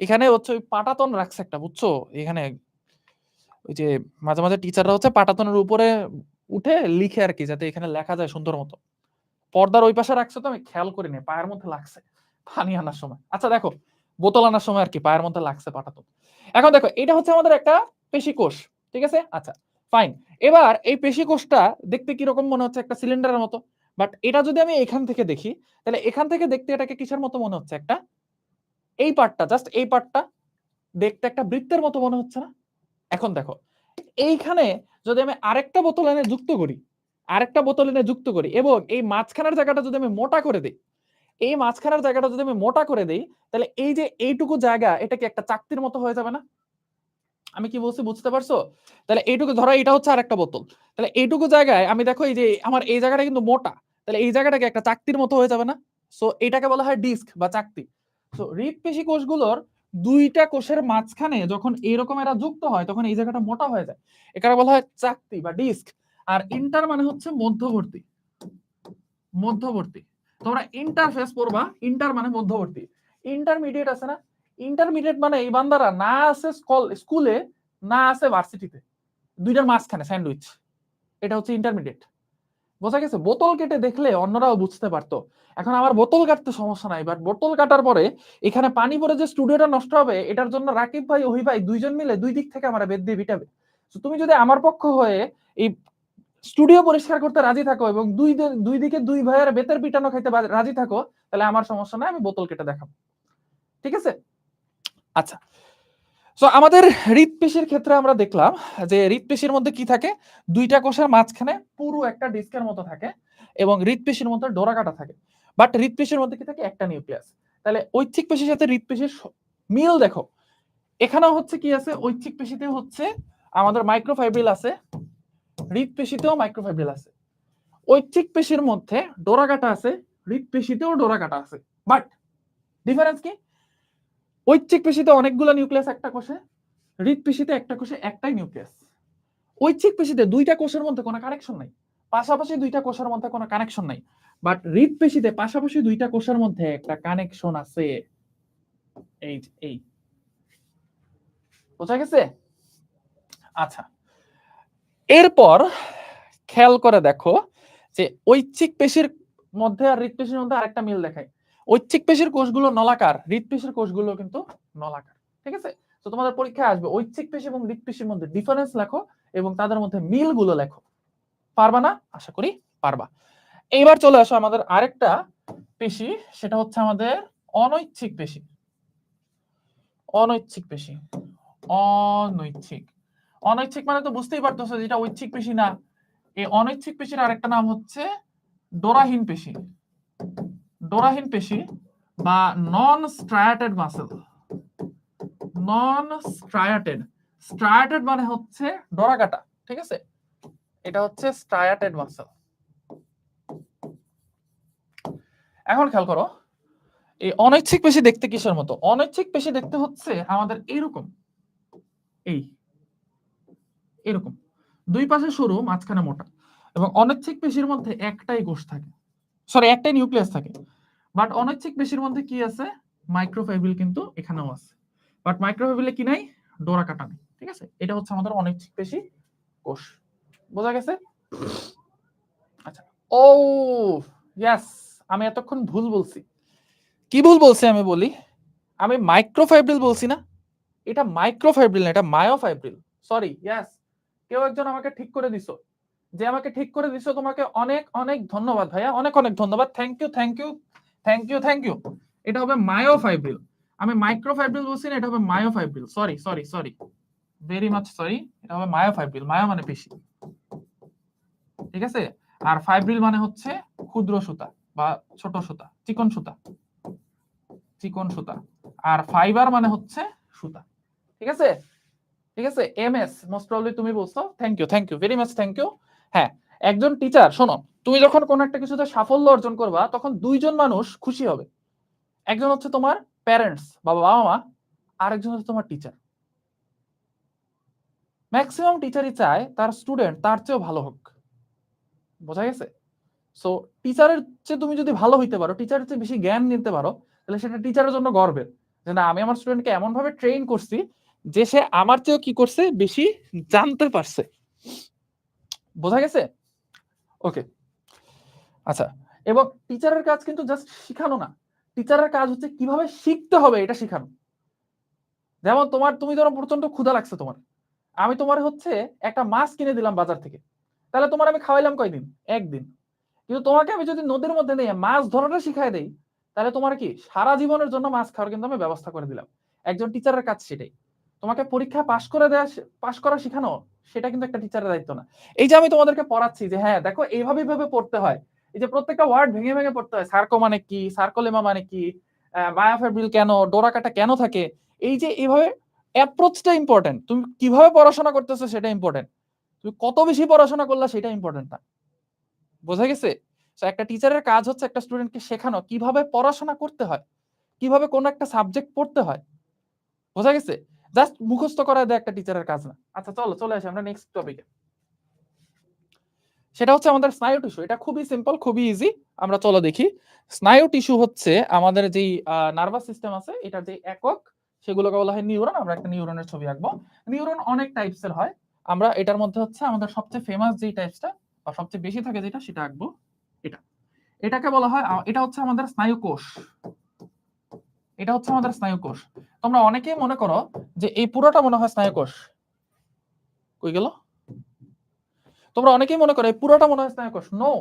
Speaker 1: এখানে হচ্ছে ওই পাটাতন রাখছে একটা, বুঝছো? এখানে ওই যে মাঝে মাঝে টিচাররা হচ্ছে পাটাতনের উপরে উঠে লিখে আর কি, যাতে এখানে লেখা যায় সুন্দর মতো। পর্দার ওই পাশে রাখছে তো আমি খেয়াল করিনি, পায়ের মধ্যে লাগছে পানি আনার সময়। আচ্ছা দেখো, বোতল আনার সময় আর কি পায়ের মধ্যে লাগছে পাটাতন। এখন দেখো এটা হচ্ছে আমাদের একটা পেশিকোষ, ঠিক আছে? আচ্ছা ফাইন। এবার এই পেশিকোষটা দেখতে কিরকম মনে হচ্ছে? একটা সিলিন্ডারের মতো। বাট এটা যদি আমি এখান থেকে দেখি, তাহলে এখান থেকে দেখতে এটাকে কিসের মতো মনে হচ্ছে? একটা, এই পার্টটা, জাস্ট এই পার্টটা দেখতে একটা বৃত্তের মতো মনে হচ্ছে না? এখন দেখো এইখানে যদি আমি আরেকটা বোতল এনে যুক্ত করি, আরেকটা বোতল এনে যুক্ত করি, এবং এই মাঝখানের জায়গাটা যদি আমি মোটা করে দিই, এই মাঝখানের জায়গাটা যদি আমি মোটা করে দিই, তাহলে এই যে এইটুকু জায়গা, এটা কি একটা চাকতির মতো হয়ে যাবে না? আমি কি বলছি বুঝতে পারছো? তাহলে এইটুকু ধরো, এটা হচ্ছে আরেকটা বোতল, তাহলে এইটুকু জায়গায় আমি দেখো এই যে আমার এই জায়গাটা কিন্তু মোটা, তাহলে এই জায়গাটা কি একটা চাকতির মতো হয়ে যাবে না? সো এটাকে বলা হয় ডিস্ক বা চাকতি। সো হৃৎপেশি কোষগুলোর দুইটা কোষের মাঝখানে যখন এরকম এরা যুক্ত হয়, তখন এই জায়গাটা মোটা হয়ে যায়, এটাকে বলা হয় চাকতি বা ডিস্ক। আর ইন্টার মানে হচ্ছে মধ্যবর্তী, মধ্যবর্তী। তোমরা ইন্টারফেস পড়বা, ইন্টার মানে মধ্যবর্তী। ইন্টারমিডিয়েট আছে না? ইন্টারমিডিয়েট মানে এই বান্দারা না আছে স্কুলে, না আছে ভার্সিটিতে, দুইটার মাঝখানে স্যান্ডউইচ, এটা হচ্ছে ইন্টারমিডিয়েট। বোঝা গেছে? বোতল কেটে দেখলে অন্যরাও বুঝতে পারতো। এখন আমার বোতল কাটতে সমস্যা নাই, বাট বোতল কাটার পরে এখানে পানি পড়ে যে স্টুডিওটা নষ্ট হবে, এটার জন্য রাকিব ভাই, ওহি ভাই দুইজন মিলে দুই দিক থেকে আমার বেদ দিয়ে পিটাবে। তুমি যদি আমার পক্ষ হয়ে এই স্টুডিও পরিষ্কার করতে রাজি থাকো এবং দুই দিকে দুই ভাইয়ের বেতের পিটানো খাইতে রাজি থাকো, তাহলে আমার সমস্যা নাই, আমি বোতল কেটে দেখাবো, ঠিক আছে? আচ্ছা, সো আমাদের হৃৎপেশির ক্ষেত্রে আমরা দেখলাম যে হৃৎপেশির মধ্যে কি থাকে, দুইটা কোষের মাঝখানে পুরো একটা ডিস্কের মতো থাকে, এবং হৃৎপেশির মধ্যে ডোরা কাটা থাকে। বাট হৃৎপেশির মধ্যে কি থাকে? একটা নিউক্লিয়াস। তাহলে ঐচ্ছিক পেশির সাথে হৃৎপেশির মিল দেখো, এখানেও হচ্ছে কি আছে, ঐচ্ছিক পেশিতে হচ্ছে আমাদের মাইক্রোফাইব্রিল আছে, হৃৎপেশিতেও মাইক্রোফাইব্রিল আছে। ঐচ্ছিক পেশির মধ্যে ডোরা কাটা আছে, হৃৎপেশিতেও ডোরা কাটা আছে। বাট ডিফারেন্স কি? ঐচ্ছিক পেশিতে অনেকগুলো নিউক্লিয়াস একটা কোষে, হৃৎপেশিতে একটা কোষে একটাই নিউক্লিয়াস। ঐচ্ছিক পেশিতে দুইটা কোষের মধ্যে কোনো কানেকশন নাই, পাশাপাশি দুইটা কোষের মধ্যে কোনো কানেকশন নাই। বাট হৃৎপেশিতে পাশাপাশি দুইটা কোষের মধ্যে একটা কানেকশন আছে, এই এই, বোঝা গেছে? আচ্ছা, এরপর খেয়াল করে দেখো যে ঐচ্ছিক পেশির মধ্যে আর হৃৎপেশির মধ্যে আরেকটা মিল দেখায়। ঐচ্ছিক পেশির কোষগুলো নলাকার, হৃৎপেশির কোষগুলো কিন্তু নলাকার, ঠিক আছে? তো তোমাদের পরীক্ষায় আসবে ঐচ্ছিক পেশি এবং হৃৎপেশির মধ্যে ডিফারেন্স লেখো এবং তাদের মধ্যে মিলগুলো লেখো। পারবা না? আশা করি পারবা। এইবার চলে আসো আমাদের আরেকটা পেশি, সেটা হচ্ছে আমাদের অনৈচ্ছিক পেশি। অনৈচ্ছিক পেশি, অনৈচ্ছিক, অনৈচ্ছিক মানে তো বুঝতেই পারতেছো যেটা ঐচ্ছিক পেশি না। এই অনৈচ্ছিক পেশির আরেকটা নাম হচ্ছে ডোরাহীন পেশি, ডোরাহীন পেশি বা নন স্ট্রায়াটেড মাসেল, নন স্ট্রায়াটেড। স্ট্রায়াটেড মানে হচ্ছে ডোরা কাটা, ঠিক আছে? এটা হচ্ছে স্ট্রায়াটেড মাসেল। এখন খেয়াল করো, এই অনৈচ্ছিক পেশি দেখতে কিসের মতো? অনৈচ্ছিক পেশি দেখতে হচ্ছে আমাদের এইরকম, এই এরকম দুই পাশে সরু, মাঝখানে মোটা, এবং অনৈচ্ছিক পেশির মধ্যে একটাই কোষ থাকে, সরি একটাই নিউক্লিয়াস থাকে। বাট অনৈচ্ছিক পেশির মধ্যে কি আছে? মাইক্রোফাইব্রিল কিন্তু এখানেও আছে, বাট মাইক্রোফাইব্রিলে কি নাই? ডোরা কাটা নেই। ঠিক আছে, এটা হচ্ছে আমাদের অনৈচ্ছিক পেশি কোষ। বোঝা গেছে? আচ্ছা, ও ইয়েস, আমি এতক্ষণ ভুল বলছি। কি ভুল বলছি আমি বলি, আমি মাইক্রোফাইব্রিল বলছি না, এটা মাইক্রোফাইব্রিল না, এটা মায়োফাইব্রিল। সরি, ইয়েস, কেউ একজন আমাকে ঠিক করে দিছো, যে আমাকে ঠিক করে দিছো, তোমাকে অনেক অনেক ধন্যবাদ ভাইয়া, অনেক অনেক ধন্যবাদ, thank you thank you thank you thank you. এটা হবে মায়োফাইব্রিল, আমি মাইক্রোফাইব্রিল বলছি না, এটা হবে myofibril. Sorry sorry sorry, very much sorry, এটা হবে মায়োফাইব্রিল। মায়ো মানে পেশি, ঠিক আছে, আর ফাইব্রিল মানে হচ্ছে ক্ষুদ্র সুতা বা ছোট সুতা, চিকন সুতা, চিকন সুতা, আর ফাইবার মানে হচ্ছে সুতা। ঠিক আছে, ঠিক আছে, এমএস মোস্ট প্রবাবলি তুমি বলছো, thank you very much, thank you. হ্যাঁ, একজন টিচার, শোনো, তুমি যখন কোন একটা কিছুতে সাফল্য অর্জন করবা, তখন দুইজন মানুষ খুশি হবে। একজন হচ্ছে তোমার প্যারেন্টস বা বাবা মা, আরেকজন হচ্ছে তোমার টিচার। ম্যাক্সিমাম টিচারই চায় তার স্টুডেন্ট তার চেয়েও ভালো হোক। বোঝা গেছে? সো টিচারের চেয়ে তুমি যদি ভালো হইতে পারো, টিচারের চেয়ে বেশি জ্ঞান নিতে পারো, তাহলে সেটা টিচারের জন্য গর্বের, যে না, আমি আমার স্টুডেন্টকে এমন ভাবে ট্রেন করছি যে সে আমার চেয়েও কি করছে, বেশি জানতে পারছে। বোঝা গেছে? ওকে, আচ্ছা, এবং টিচারের কাজ কিন্তু জাস্ট শিখানো না, টিচারের কাজ হচ্ছে কিভাবে শিখতে হবে এটা শিখানো। যেমন তুমি ধরো প্রচন্ড ক্ষুধা লাগছে তোমার, আমি তোমার হচ্ছে একটা মাছ কিনে দিলাম বাজার থেকে, তাহলে তোমার আমি খাওয়াইলাম কয়দিন? একদিন। কিন্তু তোমাকে আমি যদি নদীর মধ্যে নিয়ে মাছ ধরাটা শিখাই দেই, তাহলে তোমার কি সারা জীবনের জন্য মাছ খাওয়ার কিন্তু আমি ব্যবস্থা করে দিলাম। একজন টিচারের কাজ সেটাই। তোমাকে পরীক্ষা পাশ করা শেখানো, সেটা কিন্তু একটা টিচারের দায়িত্ব না। এই যে আমি তোমাদেরকে পড়াচ্ছি যে হ্যাঁ দেখো, এইভাবে এইভাবে পড়তে হয়, এই যে প্রত্যেকটা ওয়ার্ড ভেঙে ভেঙে পড়তে হয়, সার্কো মানে কি, সার্কোলেমা মানে কি, মায়োফাইব্রিল কেন, ডোরা কাটা কেন থাকে, এই যে এইভাবে অ্যাপ্রোচটা ইম্পর্টেন্ট। তুমি কিভাবে পড়াশোনা করতেছো সেটা ইম্পর্টেন্ট, তুমি কত বেশি পড়াশোনা করলা সেটা ইম্পর্টেন্ট না। বোঝা গেছে? একটা টিচারের কাজ হচ্ছে একটা স্টুডেন্টকে শেখানো কিভাবে পড়াশোনা করতে হয়, কিভাবে কোন একটা সাবজেক্ট পড়তে হয়। বোঝা গেছে? জাস্ট মুখস্থ করা দেয় একটা টিচারের কাজ না। আচ্ছা চলো, চলে আসি আমরা নেক্সট টপিকে। সেটা হচ্ছে আমাদের স্নায়ু টিস্যু। এটা খুবই সিম্পল, খুবই ইজি। আমরা চলো দেখি। স্নায়ু টিস্যু হচ্ছে আমাদের যেই নার্ভাস সিস্টেম আছে, এটার যে একক, সেগুলোকে বলা হয় নিউরন। আমরা একটা নিউরনের ছবি আঁকবো। নিউরন অনেক টাইপসের হয়, আমরা এটার মধ্যে হচ্ছে আমাদের সবচেয়ে ফেমাস যেই টাইপসটা বা সবচেয়ে বেশি থাকে যেটা, সেটা আঁকবো। এটা, এটাকে বলা হয়, এটা হচ্ছে আমাদের স্নায়ু কোষ। এটা হচ্ছে আমাদের স্নায়ু কোষ। তোমরা অনেকেই মনে করো যে এই পুরোটা মনে হয় স্নায়ু কোষ। কই গেল? তোমরা অনেকেই মনে করো এই পুরোটা মনে হয় স্নায়ু কোষ। নো,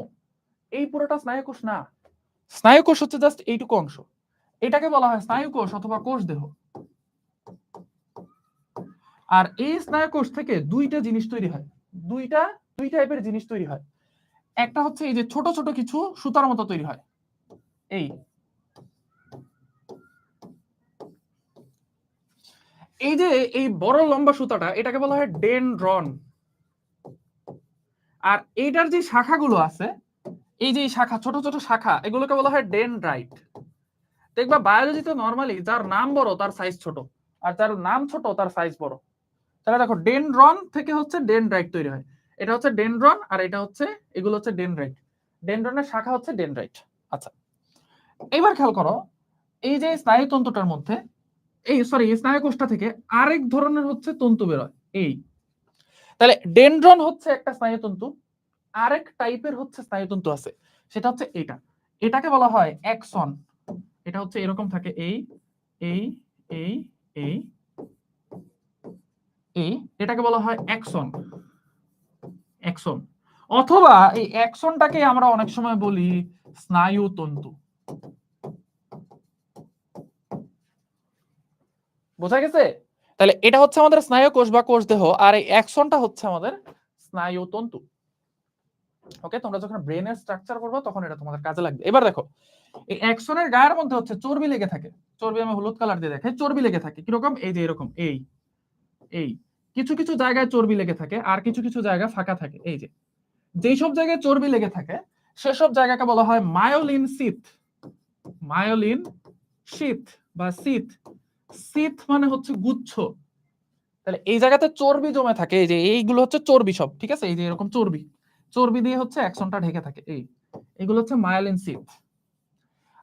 Speaker 1: এই পুরোটা স্নায়ু কোষ না। স্নায়ু কোষ হচ্ছে জাস্ট এইটুকু অংশ। এটাকে বলা হয় স্নায়ু কোষ অথবা কোষ দেহ। আর এই স্নায়ু কোষ থেকে দুইটা জিনিস তৈরি হয়, দুই টাইপের জিনিস তৈরি হয়। একটা হচ্ছে এই যে ছোট ছোট কিছু সুতার মতো তৈরি হয়, এই যে এই বড় লম্বা সুতাটা, এটাকে বলা হয় ডেনড্রন। আর এইটার যে শাখাগুলো আছে, এই যে শাখা, ছোট ছোট শাখা, এগুলোকে বলা হয় ডেনড্রাইট। দেখবা বায়োলজিতে নরমালি যার নাম বড় তার সাইজ ছোট, আর যার নাম ছোট তার সাইজ বড়। তাহলে দেখো, ডেনড্রন থেকে হচ্ছে ডেনড্রাইট তৈরি হয়। এটা হচ্ছে ডেনড্রন, আর এটা হচ্ছে, এগুলো হচ্ছে ডেনড্রাইট। ডেনড্রনের শাখা হচ্ছে ডেনড্রাইট। আচ্ছা, এবার খেয়াল করো, এই যে স্নায়ুতন্তুটার মধ্যে, এই স্নায়ু কোষটা থেকে আরেক ধরনের হচ্ছে তন্তু বেরোয়। এই, তাহলে ডেনড্রন হচ্ছে একটা স্নায়ুতন্তু, আরেক টাইপের হচ্ছে স্নায়ুতন্তু আছে, সেটা হচ্ছে এটা। এটাকে বলা হয় অ্যাক্সন। এটা হচ্ছে এরকম থাকে, এই এই এই এই এই, এটাকে বলা হয় অ্যাক্সন। অ্যাক্সন, অথবা এই অ্যাক্সনটাকে আমরা অনেক সময় বলি স্নায়ুতন্তু। বোঝা গেছে? তাহলে এটা হচ্ছে আমাদের স্নায়ু কোষ বা কোষ দেহ, আর এই অ্যাক্সনটা হচ্ছে আমাদের স্নায়ুতন্তু। ওকে, তোমরা যখন ব্রেনের স্ট্রাকচার করবে তখন এটা তোমাদের কাজে লাগবে। এবার দেখো, এই অ্যাক্সনের গায়ের মধ্যে হচ্ছে চর্বি লেগে থাকে। চর্বি আমি হলুদ কালার দিয়ে দেখাই। চর্বি লেগে থাকে কিরকম? এই যে এরকম, এই এই কিছু কিছু জায়গায় চর্বি লেগে থাকে, আর কিছু কিছু জায়গা ফাঁকা থাকে। এই যে যেই সব জায়গায় চর্বি লেগে থাকে, সেসব জায়গাকে বলা হয় মায়োলিন সিথ। মায়োলিন শীথ বা শীথ। শীথ মানে হচ্ছে গুচ্ছ। তাহলে এই জায়গাতে চর্বি জমে থাকে, এই যে এইগুলো হচ্ছে চর্বি সব, ঠিক আছে, এই যে এরকম চর্বি, চর্বি দিয়ে হচ্ছে অ্যাক্সনটা ঢেকে থাকে, এইগুলো হচ্ছে মায়োলিন শীথ।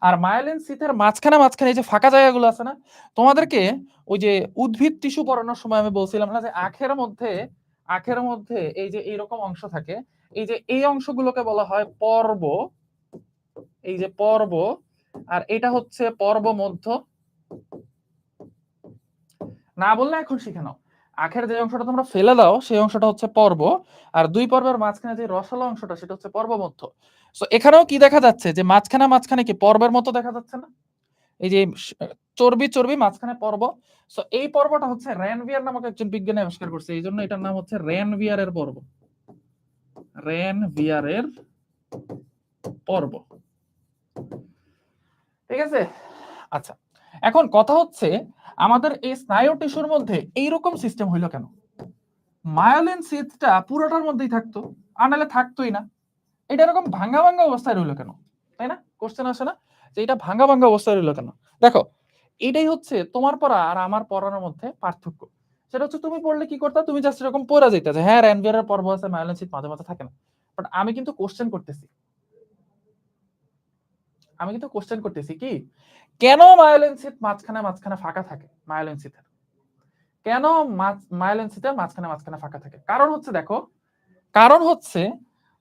Speaker 1: আর মায়োলিন শীথের মাঝখানে মাঝখানে এই যে ফাঁকা জায়গাগুলো আছে না, তোমাদেরকে ওই যে উদ্ভিদ টিস্যু পড়ানোর সময় আমি বলছিলাম না যে আখের মধ্যে এই যে এইরকম অংশ থাকে, এই যে এই অংশগুলোকে বলা হয় পর্ব, এই যে পর্ব, আর এটা হচ্ছে পর্ব মধ্য। না বললে এখন শিখে নাও, আখের যে অংশটা তোমরা ফেলে দাও সেই অংশটা হচ্ছে পর্ব, আর দুই পর্বের মাঝখানে যে রসালো অংশটা সেটা হচ্ছে পর্ব মধ্য। সো এখানেও কি দেখা যাচ্ছে যে মাঝখানে মাঝখানে কি পর্বের মতো দেখা যাচ্ছে না, এই যে চর্বি চর্বি মাঝখানে পর্ব। সো এই পর্বটা হচ্ছে রেনভিয়ার নামক একজন বিজ্ঞানী আবিষ্কার করছে, এই জন্য এটার নাম হচ্ছে রেনভিয়ারের পর্ব, রেনভিয়ারের পর্ব, ঠিক আছে। আচ্ছা, এখন কথা হচ্ছে আমাদের এই স্নায়ু টিস্যুর মধ্যে এইরকম সিস্টেম হইলো কেন? মায়োলিন শীথটা পুরোটার মধ্যেই থাকতো, আর নাহলে থাকতোই না, এটা এরকম ভাঙ্গা ভাঙ্গা অবস্থায় রইলো কেন, তাই না? কোশ্চেন আসে না যে এটা ভাঙ্গা ভাঙ্গা অবস্থায় রইলো কেন? দেখো, এটাই হচ্ছে তোমার পড়া আর আমার পড়ার মধ্যে পার্থক্য। সেটা হচ্ছে তুমি পড়লে কি করতে, তুমি জাস্ট এরকম পড়া যেতে যে হ্যাঁ রেনভিয়ারের পর্ব আছে, মায়োলিন শীথ মাঝে মাঝে থাকে না, বাট আমি কিন্তু কোশ্চেন করতেছি কি কেন মায়োলিন শীথ মাঝখানে মাঝখানে ফাঁকা থাকে, মায়োলিন শীথের কেন মায়োলিন শীথের মাঝখানে মাঝখানে ফাঁকা থাকে? কারণ হচ্ছে দেখো, কারণ হচ্ছে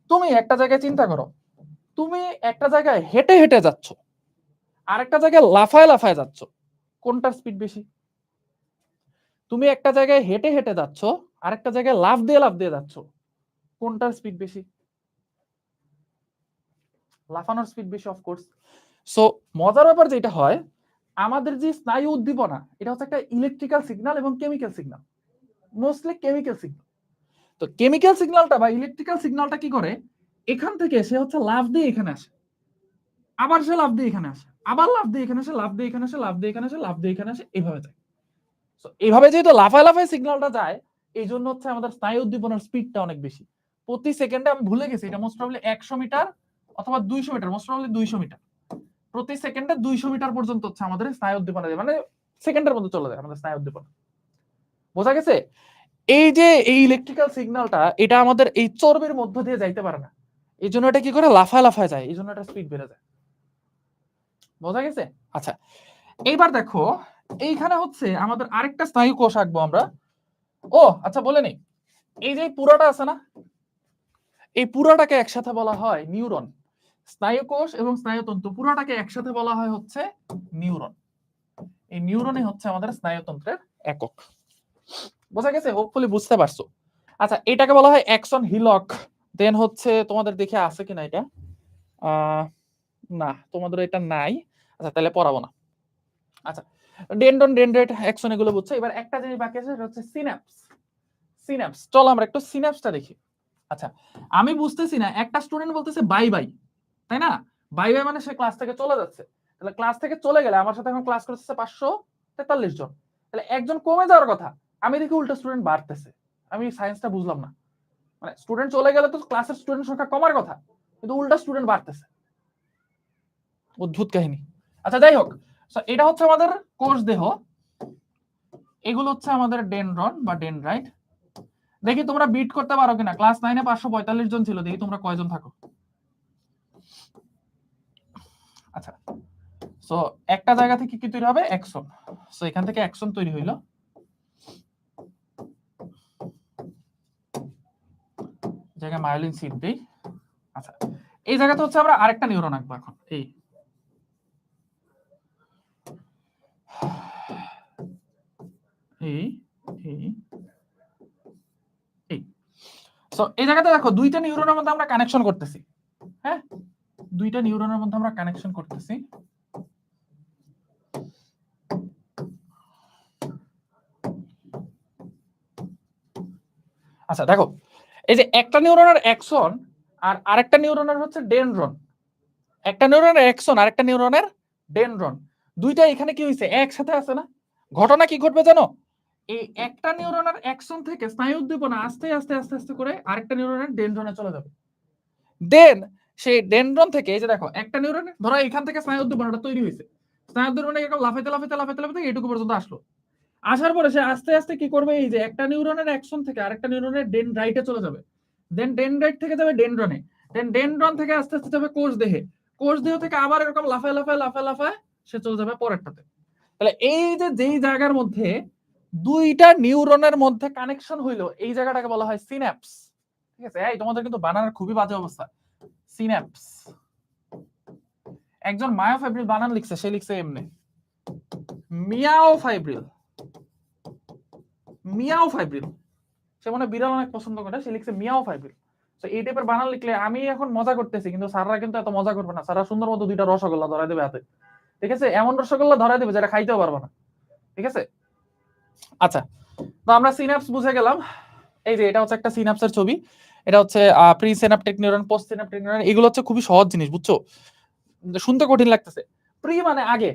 Speaker 1: তুমি একটা জায়গায় চিন্তা করো, তুমি একটা জায়গায় হেঁটে হেঁটে যাচ্ছ, আরেকটা জায়গায় লাফায় লাফায় যাচ্ছ, কোনটার স্পিড বেশি? তুমি একটা জায়গায় হেঁটে হেঁটে যাচ্ছ, আরেকটা জায়গায় লাফ দিয়ে যাচ্ছ, কোনটার স্পিড বেশি? লাফানোর স্পিড বেশি, অফকোর্স। সো মজার ব্যাপার যেটা হয়, আমাদের যে স্নায়ু উদ্দীপনা এটা হচ্ছে একটা ইলেকট্রিক্যাল সিগন্যাল এবং chemical signal, mostly chemical signal. তো কেমিক্যাল সিগন্যালটা বা ইলেকট্রিক্যাল সিগন্যালটা কি করে, এখান থেকে সে হচ্ছে লাফ দিয়ে এখানে আসে, আবার সে লাফ দিয়ে এখানে আসে, আবার লাফ দিয়ে এখানে আসে, লাফ দিয়ে এখানে আসে, লাফ দিয়ে এখানে আসে, লাফ দিয়ে এখানে আসে, এইভাবে যায়। সো এইভাবে যেহেতু লাফায় লাফায় সিগন্যালটা যায়, এই জন্য হচ্ছে আমাদের স্নায়ু উদ্দীপনার স্পিডটা অনেক বেশি। প্রতি সেকেন্ডে, আমি ভুলে গেছি এটা মোস্ট প্রবাবলি 100 মিটার অথবা 200 মিটার, মোস্ট প্রবাবলি 200 মিটার, প্রতি সেকেন্ডে 200 মিটার পর্যন্ত হচ্ছে আমাদের স্নায়ু উদ্দীপনা, মানে সেকেন্ডের মধ্যে চলে যায় আমাদের স্নায়ু উদ্দীপনা। বোঝা গেছে? এই যে এই ইলেকট্রিক্যাল সিগন্যালটা এটা আমাদের এই চর্বির মধ্য দিয়ে যাইতে পারে না, এই জন্য এটা কি করে লাফায় লাফায় যায়, এই জন্য এটা স্পিড বেড়ে যায়। বোঝা গেছে? আচ্ছা, এইবার দেখো, এইখানে হচ্ছে আমাদের আরেকটা স্নায়ু কোষ আঁকবো আমরা। ও আচ্ছা, বলে নেই, এই যে পুরাটা আছে না, এই পুরাটাকে একসাথে বলা হয় নিউরন। স্নায়ু কোষ এবং স্নায়ুতন্তু পুরাটাকে একসাথে বলা হয় হচ্ছে নিউরন। এই নিউরনই হচ্ছে আমাদের স্নায়ুতন্ত্রের একক। বোঝা গেছে? হোপফুলি বুঝতে পারছো। আচ্ছা, এটাকে বলা হয় অ্যাক্সন হিলক। দেন হচ্ছে তোমাদের দেখে আছে কিনা এটা, না তোমাদের এটা নাই, আচ্ছা তাহলে পড়াবো না। আচ্ছা, ডেনড্রন, ডেনড্রাইট, অ্যাক্সন এগুলো বুঝছো। এবার একটা জিনিস বাকি আছে, সেটা হচ্ছে সিনাপস। সিনাপস, চলো আমরা একটু সিনাপসটা দেখি। আচ্ছা, আমি বুঝতেছি না, একটা স্টুডেন্ট বলতেছে বাই বাই, তাই না? বাই বাই মানে সে ক্লাস থেকে চলে যাচ্ছে। তাহলে ক্লাস থেকে চলে গেলে আমার সাথে এখন ক্লাস করতেছে 543 জন, তাহলে একজন কমে যাওয়ার কথা, আমি দেখি উল্টো স্টুডেন্ট বাড়তেছে। আমি সায়েন্সটা বুঝলাম না, মানে স্টুডেন্ট চলে গেলে তো ক্লাসের স্টুডেন্ট সংখ্যা কমার কথা, কিন্তু উল্টা স্টুডেন্ট বাড়তেছে, অদ্ভুত কাহিনী। আচ্ছা যাই হোক, এটা হচ্ছে আমাদের কোষ দেহ, এগুলো হচ্ছে আমাদের ডেনড্রন বা ডেনড্রাইট। দেখি তোমরা বিট করতে পারো কিনা, ক্লাস 9-এ 545 জন ছিল, দেখি তোমরা কয়জন থাকো। আচ্ছা, সো একটা জায়গা থেকে কি তৈরি হবে, অ্যাক্সন। সো এখান থেকে অ্যাক্সন তৈরি হইলো, জায়গায় মায়োলিন শীথ দেই। আচ্ছা, এই জায়গাতে হচ্ছে আমরা আরেকটা নিউরন আঁকবো এখন, এই এই এই এই সো এই জায়গাতে দেখো দুইটা নিউরনের মধ্যে আমরা কানেকশন করতেছি, হ্যাঁ, দুইটা নিউরনের মধ্যে আমরা কানেকশন করতেছি। আচ্ছা দেখো, এই যে একটা নিউরনের অ্যাক্সন আর আরেকটা নিউরনের হচ্ছে ডেনড্রন, একটা নিউরনের অ্যাক্সন আর একটা নিউরনের ডেনড্রন, দুইটা এখানে কি হইছে, একসাথে আছে না? ঘটনা কি ঘটবে জানো, এই একটা নিউরনের অ্যাকশন থেকে স্নায়ু উদ্দীপনা আস্তে আস্তে আস্তে আস্তে করে আরেকটা নিউরনের ডেনড্রনে চলে যাবে। দেন সেই ডেনড্রন থেকে এই যে দেখো একটা নিউরন ধরো এখান থেকে স্নায়ুদ্দীপনাটা তৈরি হয়েছে, স্নায়ুদ্দীপনা এরকম লাফাইতে লাফাইতে লাফাইতে লাফাইতে এইটুকু পর্যন্ত আসলো। আসার পরে সে আস্তে আস্তে কি করবে, এই যে একটা নিউরনের অ্যাকশন থেকে আরেকটা নিউরনের ডেনড্রাইটে চলে যাবে, দেন ডেনড্রাইট থেকে যাবে ডেনড্রনে, দেন ডেনড্রন থেকে আস্তে আস্তে যাবে কোষ দেহে, কোষ দেহ থেকে আবার এরকম লাফায় লাফায় লাফায় লাফায় সে চলে যাবে পরেরটাতে। তাহলে এই যে যেই জায়গার মধ্যে দুইটা নিউরনের মধ্যে কানেকশন হইলো এই জায়গাটাকে বলা হয় সিন্যাপস। ঠিক আছে, এই তোমাদের কিন্তু বানানোর খুবই বাজে অবস্থা, সিন্যাপস। একজন মায়োফাইব্রিল বানান লিখছে, সে লিখছে এমনি মিয়াওফাইব্রিল, মিয়াওফাইব্রিল, সে মনে বিড়াল অনেক পছন্দ করে, সে লিখছে মিয়াওফাইব্রিল। তো এই টাইপের বানান লিখলে আমি এখন মজা করতেছি, কিন্তু স্যাররা কিন্তু এত মজা করবে না, স্যাররা সুন্দর মতো দুইটা রসগোল্লা ধরাই দেবে হাতে, ঠিক আছে, এমন রসগোল্লা ধরাই দেবে যেটা খাইতেও পারবে না, ঠিক আছে। আচ্ছা, তো আমরা সিনাপস বুঝে গেলাম। এই যে এটা হচ্ছে একটা সিনাপসের ছবি, এটা হচ্ছে pre synaptic neuron, post synaptic neuron, এগুলো হচ্ছে খুবই সহজ জিনিস, বুঝছো, শুনতে কঠিন লাগতেছে। প্রি মানে আগে,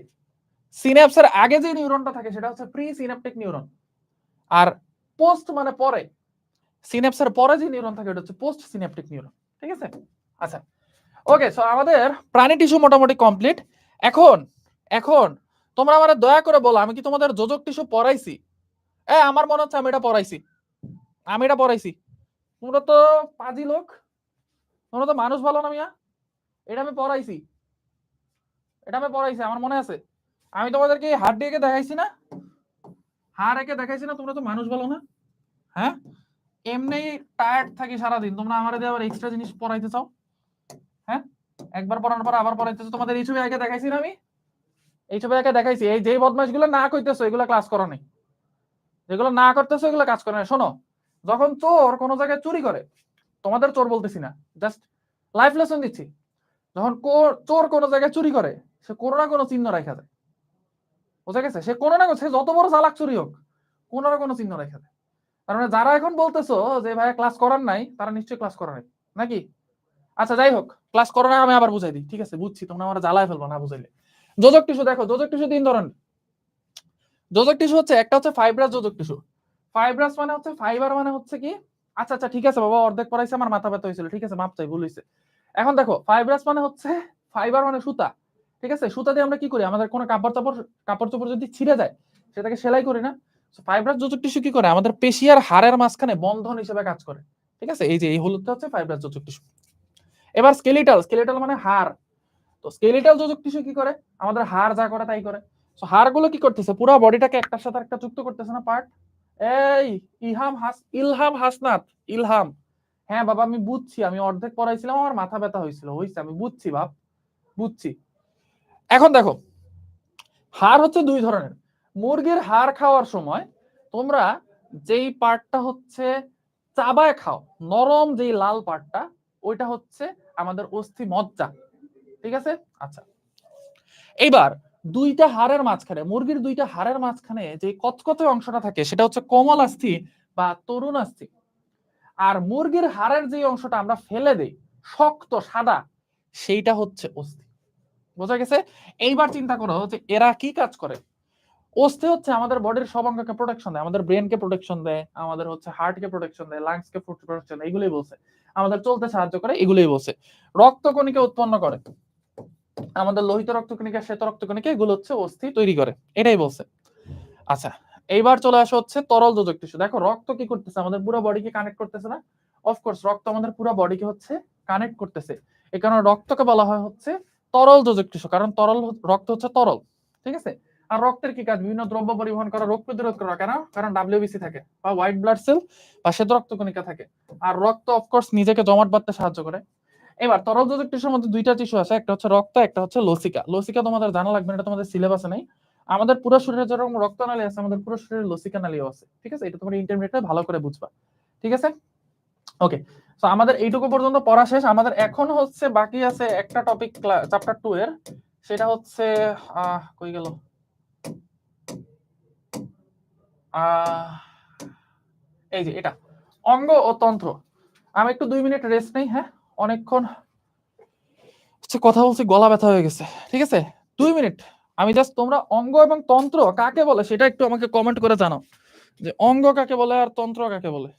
Speaker 1: সিনাপসের আগে যে নিউরনটা থাকে সেটা হচ্ছে প্রি সিনাপটিক নিউরন, আর পোস্ট মানে পরে, সিনাপসের পরে যে নিউরন থাকে ওটা হচ্ছে পোস্ট সিনাপটিক নিউরন, ঠিক আছে। আচ্ছা, ওকে, সো আমাদের প্রাণী টিস্যু মোটামুটি কমপ্লিট। এখন এখন তোমরা আমারে দয়া করে বলো, আমি কি তোমাদের যোজক টিস্যু পড়াইছি? আমার মনে হচ্ছে আমি এটা পড়াইছি, আমি এটা পড়াইছি। তোমরা তো পাজি লোক, তোমরা তো মানুষ ভালো না মিয়া, এটা আমি পড়াইছি, এটা আমি পড়াইছি, আমার মনে আছে। আমি তোমাদেরকে হাড় দিয়ে দেখাইছি না, হাড় একে দেখাইছি না, তোমরা তো মানুষ ভালো না। হ্যাঁ, এমনি টায়ার্ড থাকি সারাদিন, তোমরা আমার দিয়ে আবার এক্সট্রা জিনিস পড়াইতে চাও। হ্যাঁ, একবার পড়ানোর পর আবার পড়াইতেছো। তোমাদের এই ছবি আগে দেখাইছি না আমি, এই ছবি আগে দেখাইছি। এই যে বদমাইশগুলো না কইতেছো এগুলো ক্লাস করো নাই, যেগুলো না করতেছো এগুলো কাজ করে না। শোনো, যখন চোর কোনো জায়গায় চুরি করে, তোমাদের চোর বলতেছি না, জাস্ট লাইফ লেসন দিচ্ছি, যখন চোর কোনো জায়গায় চুরি করে সে কোনো না কোনো চিহ্ন রাখা যায়, বুঝা গেছে, সে কোনো না সে যত বড় চালাক চুরি হোক কোনো না কোনো চিহ্ন রাখা যায়। তার মানে যারা এখন বলতেছো যে ভাই ক্লাস করার নাই, তারা নিশ্চয়ই ক্লাস করার নাই নাকি। আচ্ছা যাই হোক, ক্লাস করো না, আমি আবার বুঝাই দিই, ঠিক আছে, বুঝছি তোমরা আমার জ্বালায় ফেলবো না বুঝাইলে। যোজক টিস্যু দেখো, যোজক টিস্যু তিন ধরনের। যোজক টিস্যু হচ্ছে একটা হচ্ছে ফাইব্রাস যোজক টিস্যু। ফাইব্রাস মানে হচ্ছে ফাইবার, মানে হচ্ছে কি, আচ্ছা আচ্ছা ঠিক আছে বাবা, অর্ধেক পড়াইছে, আমার মাথা ব্যথা হয়েছিল, ঠিক আছে মাপ চাই, ভুল হয়েছে। এখন দেখো, ফাইব্রাস মানে হচ্ছে, ফাইবার মানে সুতা, ঠিক আছে, সুতা দিয়ে আমরা কি করি, আমাদের কোনো কাপড় চোপড় যদি ছিঁড়ে যায় সেটাকে সেলাই করি না। ফাইব্রাস যোজক টিস্যু কি করে, আমাদের পেশি আর হাড়ের মাঝখানে বন্ধন হিসেবে কাজ করে, ঠিক আছে। এই যে এই হলুদটা হচ্ছে ফাইব্রাস যোজক টিস্যু। এবার স্কেলিটাল, স্কেলিটাল মানে হাড়। তো স্কেলিটাল যোজক টিস্যু কি করে, আমাদের হাড় যা করে তাই করে। তো হাড়গুলো কি করতেছে, পুরো বডিটাকে একটার সাথে একটা যুক্ত করতেছে না পার্ট। এই ইলহাম হাসনাত, ইলহাম, হ্যাঁ বাবা আমি বুঝছি, আমি অর্ধেক পড়াইছিলাম, আমার মাথা ব্যথা হয়েছিল, হইছে, আমি বুঝছি বাপ, বুঝছি। এখন দেখো, হাড় হচ্ছে দুই ধরনের। মুরগির হাড় খাওয়ার সময় তোমরা যেই পার্টটা হচ্ছে চাবায় খাও, নরম যেই লাল পার্টটা, ওইটা হচ্ছে আমাদের অস্থি মজ্জা, ঠিক আছে। আচ্ছা, এইবার দুইটা হাড়ের মাঝখানে, মুরগির দুইটা হাড়ের মাঝখানে যে কচকচে অংশটা থাকে সেটা হচ্ছে কোমল আস্থি বা তরুণ আস্থি। আর মুরগির হাড়ের যে অংশটা আমরা ফেলে দেই শক্ত সাদা, সেইটা হচ্ছে অস্থি, বোঝা গেছে। এইবার চিন্তা করো যে এরা কি কাজ করে। অস্থি হচ্ছে আমাদের বডির সব অঙ্গকে প্রোটেকশন দেয়, আমাদের ব্রেনকে প্রোটেকশন দেয়, আমাদের হচ্ছে হার্টকে প্রোটেকশন দেয়, লাংসকে প্রোটেকশন দেয়, এগুলোই বলছে। আমাদের চলতে সাহায্য করে, এগুলোই বলছে। রক্তকণিকা উৎপন্ন করে, আমাদের লোহিত রক্তকণিকা, শ্বেত রক্তকণিকা, এগুলো হচ্ছে অস্থি তৈরি করে, এটাই বলছে। আচ্ছা, এইবার চলে আসা হচ্ছে তরল যোজক টিস্যু। দেখো রক্ত কি করতেছে, আমাদের পুরো বডিকে কানেক্ট করতেছে না। অফকোর্স রক্ত আমাদের পুরো বডিকে হচ্ছে কানেক্ট করতেছে, এই কারণে রক্তকে বলা হয় হচ্ছে তরল যোজক টিস্যু, কারণ তরল রক্ত হচ্ছে তরল, ঠিক আছে। আর রক্তের কি কাজ, বিভিন্ন দ্রব্য পরিবহন করা, রোগ প্রতিরোধ করা, কেন, কারণ ডাব্লিউবিসি থাকে বা হোয়াইট ব্লাড সেল বা শ্বেত রক্তকণিকা থাকে। আর রক্ত অফকোর্স নিজেকে জমাট বাঁধতে সাহায্য করে। এবার তরল যোজক টিস্যুর মধ্যে দুইটা টিস্যু আছে, একটা হচ্ছে রক্ত, একটা হচ্ছে লসিকা। লসিকা তোমাদের জানা লাগবে না, এটা তোমাদের সিলেবাসে নেই। আমাদের পুরো শরীরে যেরকম রক্তনালী আছে, আমাদের পুরো শরীরে লসিকা নালীও আছে, ঠিক আছে, এটা তোমরা ইন্টারমিডিয়েটে ভালো করে বুঝবা, ঠিক আছে। ওকে, তো আমাদের এইটুকু পর্যন্ত পড়া শেষ। আমাদের এখন হচ্ছে বাকি আছে একটা টপিক চ্যাপ্টার 2 এর, সেটা হচ্ছে কই গেল, এই যে এটা অঙ্গ ও তন্ত্র। আমি একটু 2 মিনিট রেস্ট নেই, হ্যাঁ, অনেকক্ষণ কথা বলছি, গলা ব্যথা হয়ে গেছে, ঠিক আছে। 2 মিনিট, আমি জাস্ট, তোমরা অঙ্গ এবং তন্ত্র কাকে বলে সেটা একটু আমাকে কমেন্ট করে জানাও, যে অঙ্গ কাকে বলে আর তন্ত্র কাকে বলে।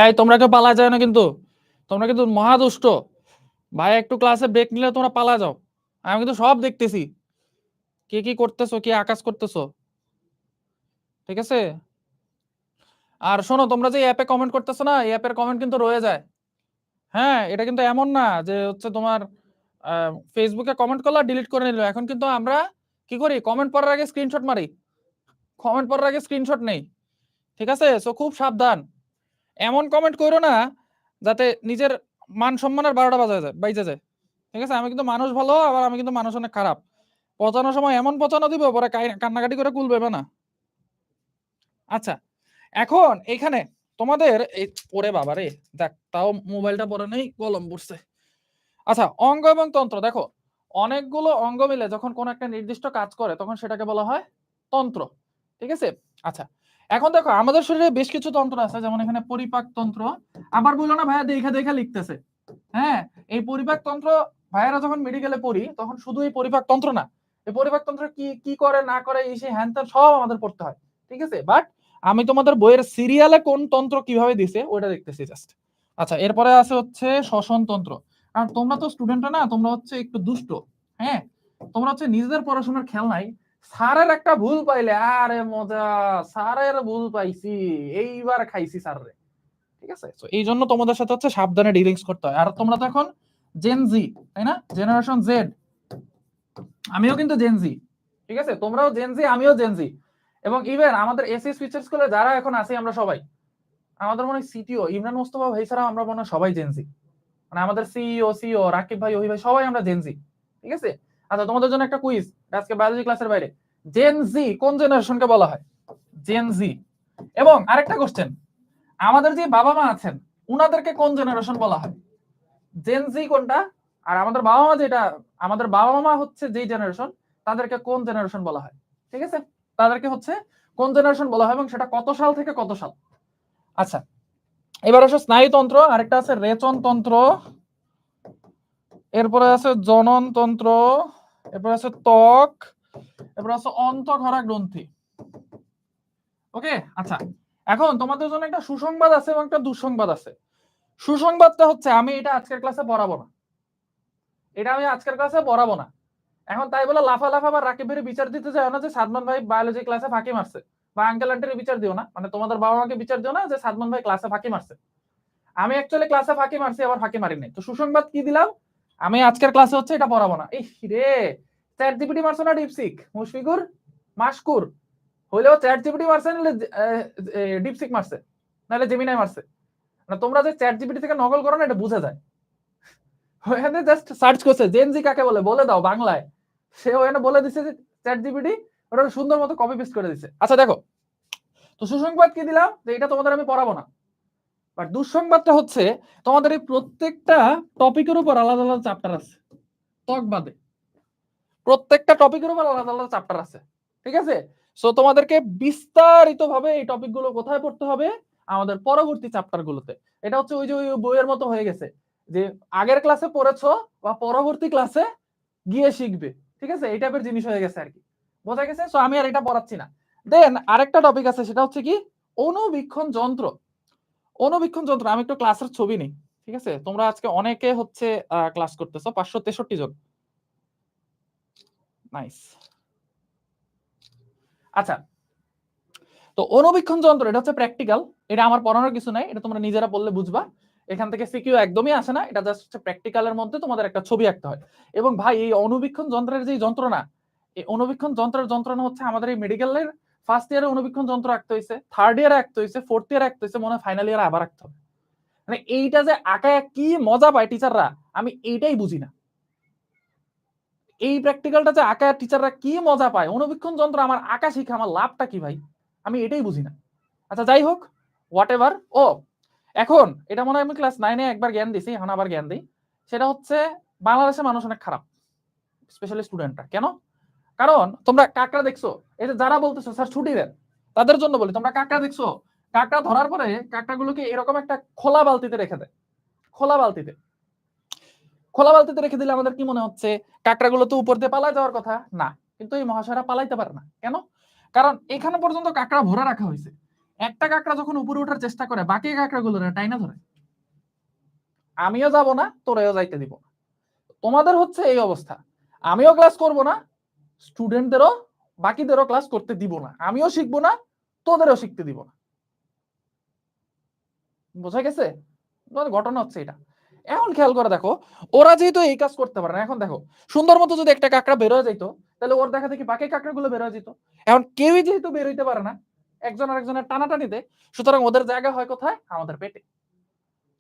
Speaker 1: এই তোমরা কেউ পালা যায় না কিন্তু, তোমরা কিন্তু মহা দুষ্ট ভাই। একটু ক্লাসে ব্রেক নিলে তোমরা পালা যাও, আমি কিন্তু সব দেখতেছি কে কি করতেছো, কি আকাশ করতেছো, ঠিক আছে? আর শোনো, তোমরা যে অ্যাপে কমেন্ট করতেছো না, এই অ্যাপের কমেন্ট কিন্তু রয়ে যায়। হ্যাঁ, এটা কিন্তু এমন না যে হচ্ছে তোমার ফেসবুকে কমেন্ট করলে ডিলিট করে নিল। এখন কিন্তু আমরা কি করি, কমেন্ট পড়ার আগে স্ক্রিনশট মারি, কমেন্ট পড়ার আগে স্ক্রিনশট নেই, ঠিক আছে? সো খুব সাবধান, এমন কমেন্ট করো না যাতে নিজের মান সম্মানের 12টা বাইজে যায়, ঠিক আছে? আমি কিন্তু মানুষ ভালো, আবার আমি কিন্তু মানুষ অনেক খারাপ। পচানোর সময় এমন পচানো দিব, পরে কান্নাকাটি করে কুলবে না। আচ্ছা, এখন এখানে তোমাদের এই ওরে বাবা রে, দেখ তাও মোবাইলটা পরে নেই, কলম পড়ছে। আচ্ছা, অঙ্গ এবং তন্ত্র দেখো, অনেকগুলো অঙ্গ মিলে যখন কোন একটা নির্দিষ্ট কাজ করে তখন সেটাকে বলা হয় তন্ত্র, ঠিক আছে? আচ্ছা, এখন দেখো আমাদের শরীরে বেশ কিছু তন্ত্র আছে, যেমন এখানে পরিপাক তন্ত্র। আবার বললো না ভাইয়া দেখা দেখা লিখতেছে, হ্যাঁ, এই পরিপাক তন্ত্র ভাইয়ারা যখন মেডিকেলে পড়ি তখন শুধু এই পরিপাক তন্ত্র না, এই পরিপাক তন্ত্র কি কি করে না করে এই সেই হ্যান ত্যান সব আমাদের পড়তে হয়, ঠিক আছে? বাট আমি তোমাদের বইয়ের সিরিয়ালে কোন তন্ত্র কিভাবে দিছে ওটা দেখতেছি জাস্ট। আচ্ছা, এরপরে আছে হচ্ছে শ্বসন তন্ত্র। আর তোমরা তো স্টুডেন্টরা না, তোমরা হচ্ছে একটু দুষ্ট, হ্যাঁ, তোমরা হচ্ছে নিজেদের পড়াশোনার খেয়াল নাই, স্যারের একটা ভুল পাইলে আরে মজা, স্যারের ভুল পাইছি এইবার খাইছি স্যাররে, ঠিক আছে? তো এই জন্য তোমাদের সাথে হচ্ছে সাবধানে ডিলিংস করতে হয়। আর তোমরা তো এখন জেন জি, তাই না? জেনারেশন জেড, আমিও কিন্তু জেন জি, ঠিক আছে? তোমরাও জেন জি, আমিও জেন জি। এবং ইভেন আমাদের এসএস ফিচার স্কুলে যারা এখন আছি আমরা সবাই, আমাদের মনে হয় সিটিও ইমরান মোস্তফা ভাই ছাড়া আমরা মনে হয় সবাই জেন জি, মানে আমাদের সিইও রাকিব ভাই, ওই ভাই, সবাই আমরা জেন জি, ঠিক আছে? আচ্ছা, তোমাদের জন্য একটা কুইজ আজকে বায়োলজি ক্লাসের বাইরে, জেন জি কোন জেনারেশনকে বলা হয়? জেন জি। এবং আরেকটা কোশ্চেন, আমাদের যে বাবা মা আছেন উনাদেরকে কোন জেনারেশন বলা হয়? জেন জি কোনটা, আর আমাদের বাবা মা যেটা, আমাদের বাবা মা হচ্ছে যেই জেনারেশন, তাদেরকে কোন জেনারেশন বলা হয়? ঠিক আছে, তাদেরকে হচ্ছে কোন জেনারেশন বলা হয় এবং সেটা কত সাল থেকে কত সাল? আচ্ছা, এবার আসো স্নায়ুতন্ত্র, আরেকটা আছে রেচন তন্ত্র, এরপরে আছে জনন তন্ত্র, এরপর আছে ত্বক, এরপর আছে অন্তঃক্ষরা গ্রন্থি। ওকে, আচ্ছা, এখন তোমাদের জন্য একটা সুসংবাদ আছে এবং একটা দুঃসংবাদ আছে। সুসংবাদটা হচ্ছে আমি এটা আজকের ক্লাসে পড়াবো না, এটা আমি আজকের ক্লাসে পড়াবো না। এখন তাই বলে লাফা বা রাকিব ভাইয়ের বিচার দিতে চাও না যে সাদমান ভাই বায়োলজি ক্লাসে ফাঁকি মারছে, বা আঙ্কেল আন্টির বিচার দিও না, মানে তোমাদের বাবা মাকে বিচার দিও না যে সাদমান ভাই ক্লাসে ফাঁকি মারছে। আমি অ্যাকচুয়ালি ক্লাসে ফাঁকি মারছি, আবার ফাঁকি মারি নাই। তো সুসংবাদ কি দিলাম, আমি আজকের ক্লাসে হচ্ছে এটা পড়াবো না। এই রে, চ্যাট জিপিটি মারছো না ডিপসিক, মুশফিকুর মাসকুর হইলেও চ্যাট জিপিটি মারছে নাহলে ডিপসিক মারছে, নাহলে জেমিনাই মারছে। না, তোমরা যে চ্যাট জিপিটি থেকে নকল করো না, এটা বোঝা যায়। ওখানে জাস্ট সার্চ করছে জেনজি কাকে বলে, বলে দাও বাংলায়, সে ওখানে বলে দিছে যে চ্যাট জিপিটি ওটা সুন্দর মতো কপি পেস্ট করে দিছে। আচ্ছা দেখো, তো সুসংবাদ কি দিলাম, যে এটা তোমাদের আমি পড়াবো না। বাট দুঃসংবাদটা হচ্ছে তোমাদের এই প্রত্যেকটা টপিকের উপর আলাদা আলাদা চ্যাপ্টার আছে, ত্বক বাদে প্রত্যেকটা টপিকের উপর আলাদা আলাদা চ্যাপ্টার আছে, ঠিক আছে? সো তোমাদেরকে বিস্তারিত ভাবে এই টপিকগুলো কোথায় পড়তে হবে, আমাদের পরবর্তী চ্যাপ্টার গুলোতে। এটা হচ্ছে ওই যে ওই বইয়ের মতো হয়ে গেছে যে আগের ক্লাসে পড়েছো বা পরবর্তী ক্লাসে গিয়ে শিখবে, ঠিক আছে? এই টাইপের জিনিস হয়ে গেছে আর কি, বোঝা গেছে? সো আমি আর এটা পড়াচ্ছি না। দেন আরেকটা টপিক আছে, সেটা হচ্ছে কি অণুবীক্ষণ যন্ত্র। অণুবীক্ষণ যন্ত্র, আমি একটু ক্লাসের ছবি নেই, ঠিক আছে? তোমরা আজকে অনেকে হচ্ছে ক্লাস করতেছো, 563 জন, নাইস। আচ্ছা, তো অণুবীক্ষণ যন্ত্র এটা হচ্ছে প্র্যাকটিক্যাল, এটা আমার পড়ানোর কিছু নাই, এটা তোমরা নিজেরা পড়লে বুঝবা। এখান থেকে সিকিউ একদমই আসে না, এটা জাস্ট হচ্ছে প্র্যাকটিক্যালের মধ্যে তোমাদের একটা ছবি আঁকতে হয়। এবং ভাই এই অণুবীক্ষণ যন্ত্রের যে যন্ত্রণা, এই অণুবীক্ষণ যন্ত্রের যন্ত্রণা হচ্ছে আমাদের এই মেডিকেলের ফার্স্ট ইয়ারে অণুবীক্ষণ যন্ত্র আঁকতে হয়েছে, থার্ড ইয়ারে আঁকতে হয়েছে, ফোর্থ ইয়ারে আঁকতে হয়েছে, মনে হয় ফাইনাল ইয়ারে আবার আঁকতে হবে। মানে এইটা যে আঁকায় কি মজা পায় টিচাররা, আমি এইটাই বুঝি না। এই প্র্যাকটিক্যালটা যে আঁকায় টিচাররা কি মজা পায়, অণুবীক্ষণ যন্ত্র আমার আঁকা শিখে আমার লাভটা কি ভাই, আমি এটাই বুঝি না। আচ্ছা যাই হোক, হোয়াট এভার। ও এখন এটা মনে হয় আমি ক্লাস 9-এ একবার জ্ঞান দিছি, এখন আবার জ্ঞান দিই। সেটা হচ্ছে বাংলাদেশের মানুষ অনেক খারাপ, স্পেশালি স্টুডেন্টরা। কেন? কারণ তোমরা কাকড়া দেখছো, এই যে যারা বলতেছো স্যার ছুটি দেন, তাদের জন্য বলি, তোমরা কাকড়া দেখছো, কাকড়া ধরার পরে কাকড়াগুলোকে এরকম একটা খোলা বালতিতে রেখে দেয়, খোলা বালতিতে। খোলা বালতিতে রেখে দিলে আমাদের কি মনে হচ্ছে, কাকড়াগুলো তো উপর দিয়ে পালায় যাওয়ার কথা না, কিন্তু এই মহাশয়রা পালাইতে পারে না। কেন? কারণ এখানে পর্যন্ত কাকড়া ভরে রাখা হয়েছে, একটা কাকড়া যখন উপরে ওঠার চেষ্টা করে বাকি কাকড়াগুলো টাইনা ধরে। আমিও যাব না, তোরাও যাইতে দিব না। তোমাদের হচ্ছে এই অবস্থা, আমিও ক্লাস করব না, স্টুডেন্টদেরও বাকিদেরও ক্লাস করতে দিব না, আমিও শিখবো না, তোদেরও শিখতে দিব না। বোঝা গেছে? ঘটনা হচ্ছে এটা। এখন খেয়াল করে দেখো, ওরা যেহেতু এই কাজ করতে পারে না, এখন দেখো সুন্দর মতো যদি একটা কাকড়া বের হয়ে যেত, তাহলে ওর দেখা দেখি বাকি কাকড়াগুলো বের হয়ে যেত। এখন কেউই যেহেতু বের হইতে পারে না একজন আরেকজনের টানাটানিতে, সুতরাং ওদের জায়গা হয় কোথায়, আমাদের পেটে।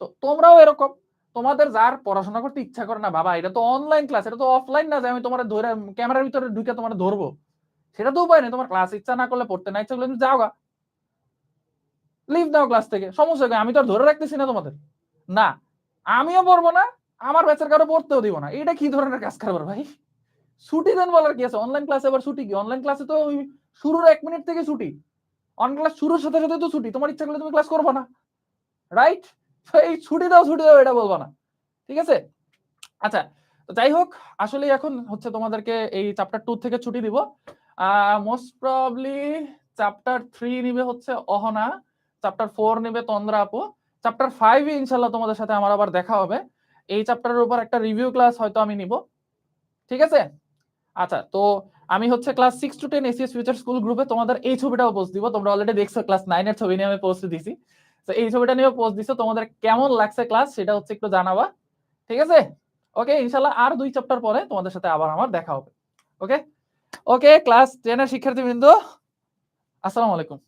Speaker 1: তো তোমরাও এরকম, তোমাদের যার পড়াশোনা করতে ইচ্ছা করে না, বাবা এটা তো অনলাইন ক্লাস, এটা তো অফলাইন না যে আমি তোমার ধরে ক্যামেরার ভিতরে ঢুকে তোমার ধরবো, সেটা তো উপায় নেই। তোমার ক্লাস ইচ্ছা না করলে, পড়তে না ইচ্ছা করলে তুমি যাও গা, লিভ দাও ক্লাস থেকে, সমস্যা কি? আমি তো আর ধরে রাখতেছি না তোমাদের, না আমিও পড়বো না, আমার ব্যাচের কারো পড়তেও দিব না। এটা কি ধরনের কাজ কারবার ভাই? ছুটি দেন বলার কি আছে? অনলাইন ক্লাসে আবার ছুটি কি? অনলাইন ক্লাসে তো ওই শুরুর 1 মিনিট থেকে ছুটি, অনলাইন ক্লাস শুরুর সাথে সাথে তো ছুটি, তোমার ইচ্ছা করলে তুমি ক্লাস করবে না, রাইট? এই ছুটি দাও ছুটি দাও এটা বলবা না, ঠিক আছে? আচ্ছা, তো যাই হোক, আসলে এখন হচ্ছে তোমাদেরকে এই চ্যাপ্টার 2 থেকে ছুটি দিব। মোস্ট প্রবাবলি চ্যাপ্টার 3 নিবে হচ্ছে অহনা, চ্যাপ্টার 4 নিবে তন্দ্রা আপু, চ্যাপ্টার 5 এ ইনশাআল্লাহ তোমাদের সাথে আমার আবার দেখা হবে। এই চ্যাপ্টারের উপর একটা রিভিউ ক্লাস হয়তো আমি নিব, ঠিক আছে? আচ্ছা, তো আমি হচ্ছে class 6 to 10 ACS future school গ্রুপে তোমাদের এই ছবিটাও পোস্ট দিব, তোমরা অলরেডি দেখছো ক্লাস 9 এর ছবি নিয়ে আমি পোস্ট দিছি। তো এই ছবিটা নিয়ে পোস্ট দিছো, তোমাদের কেমন লাগছে ক্লাস সেটা হচ্ছে একটু জানাবা, ঠিক আছে? ওকে, ইনশাআল্লাহ আর 2 চ্যাপ্টার পরে তোমাদের সাথে আবার আমার দেখা হবে। ওকে ওকে, ক্লাস 10 এর শিক্ষার্থীবৃন্দ, আসসালামু আলাইকুম।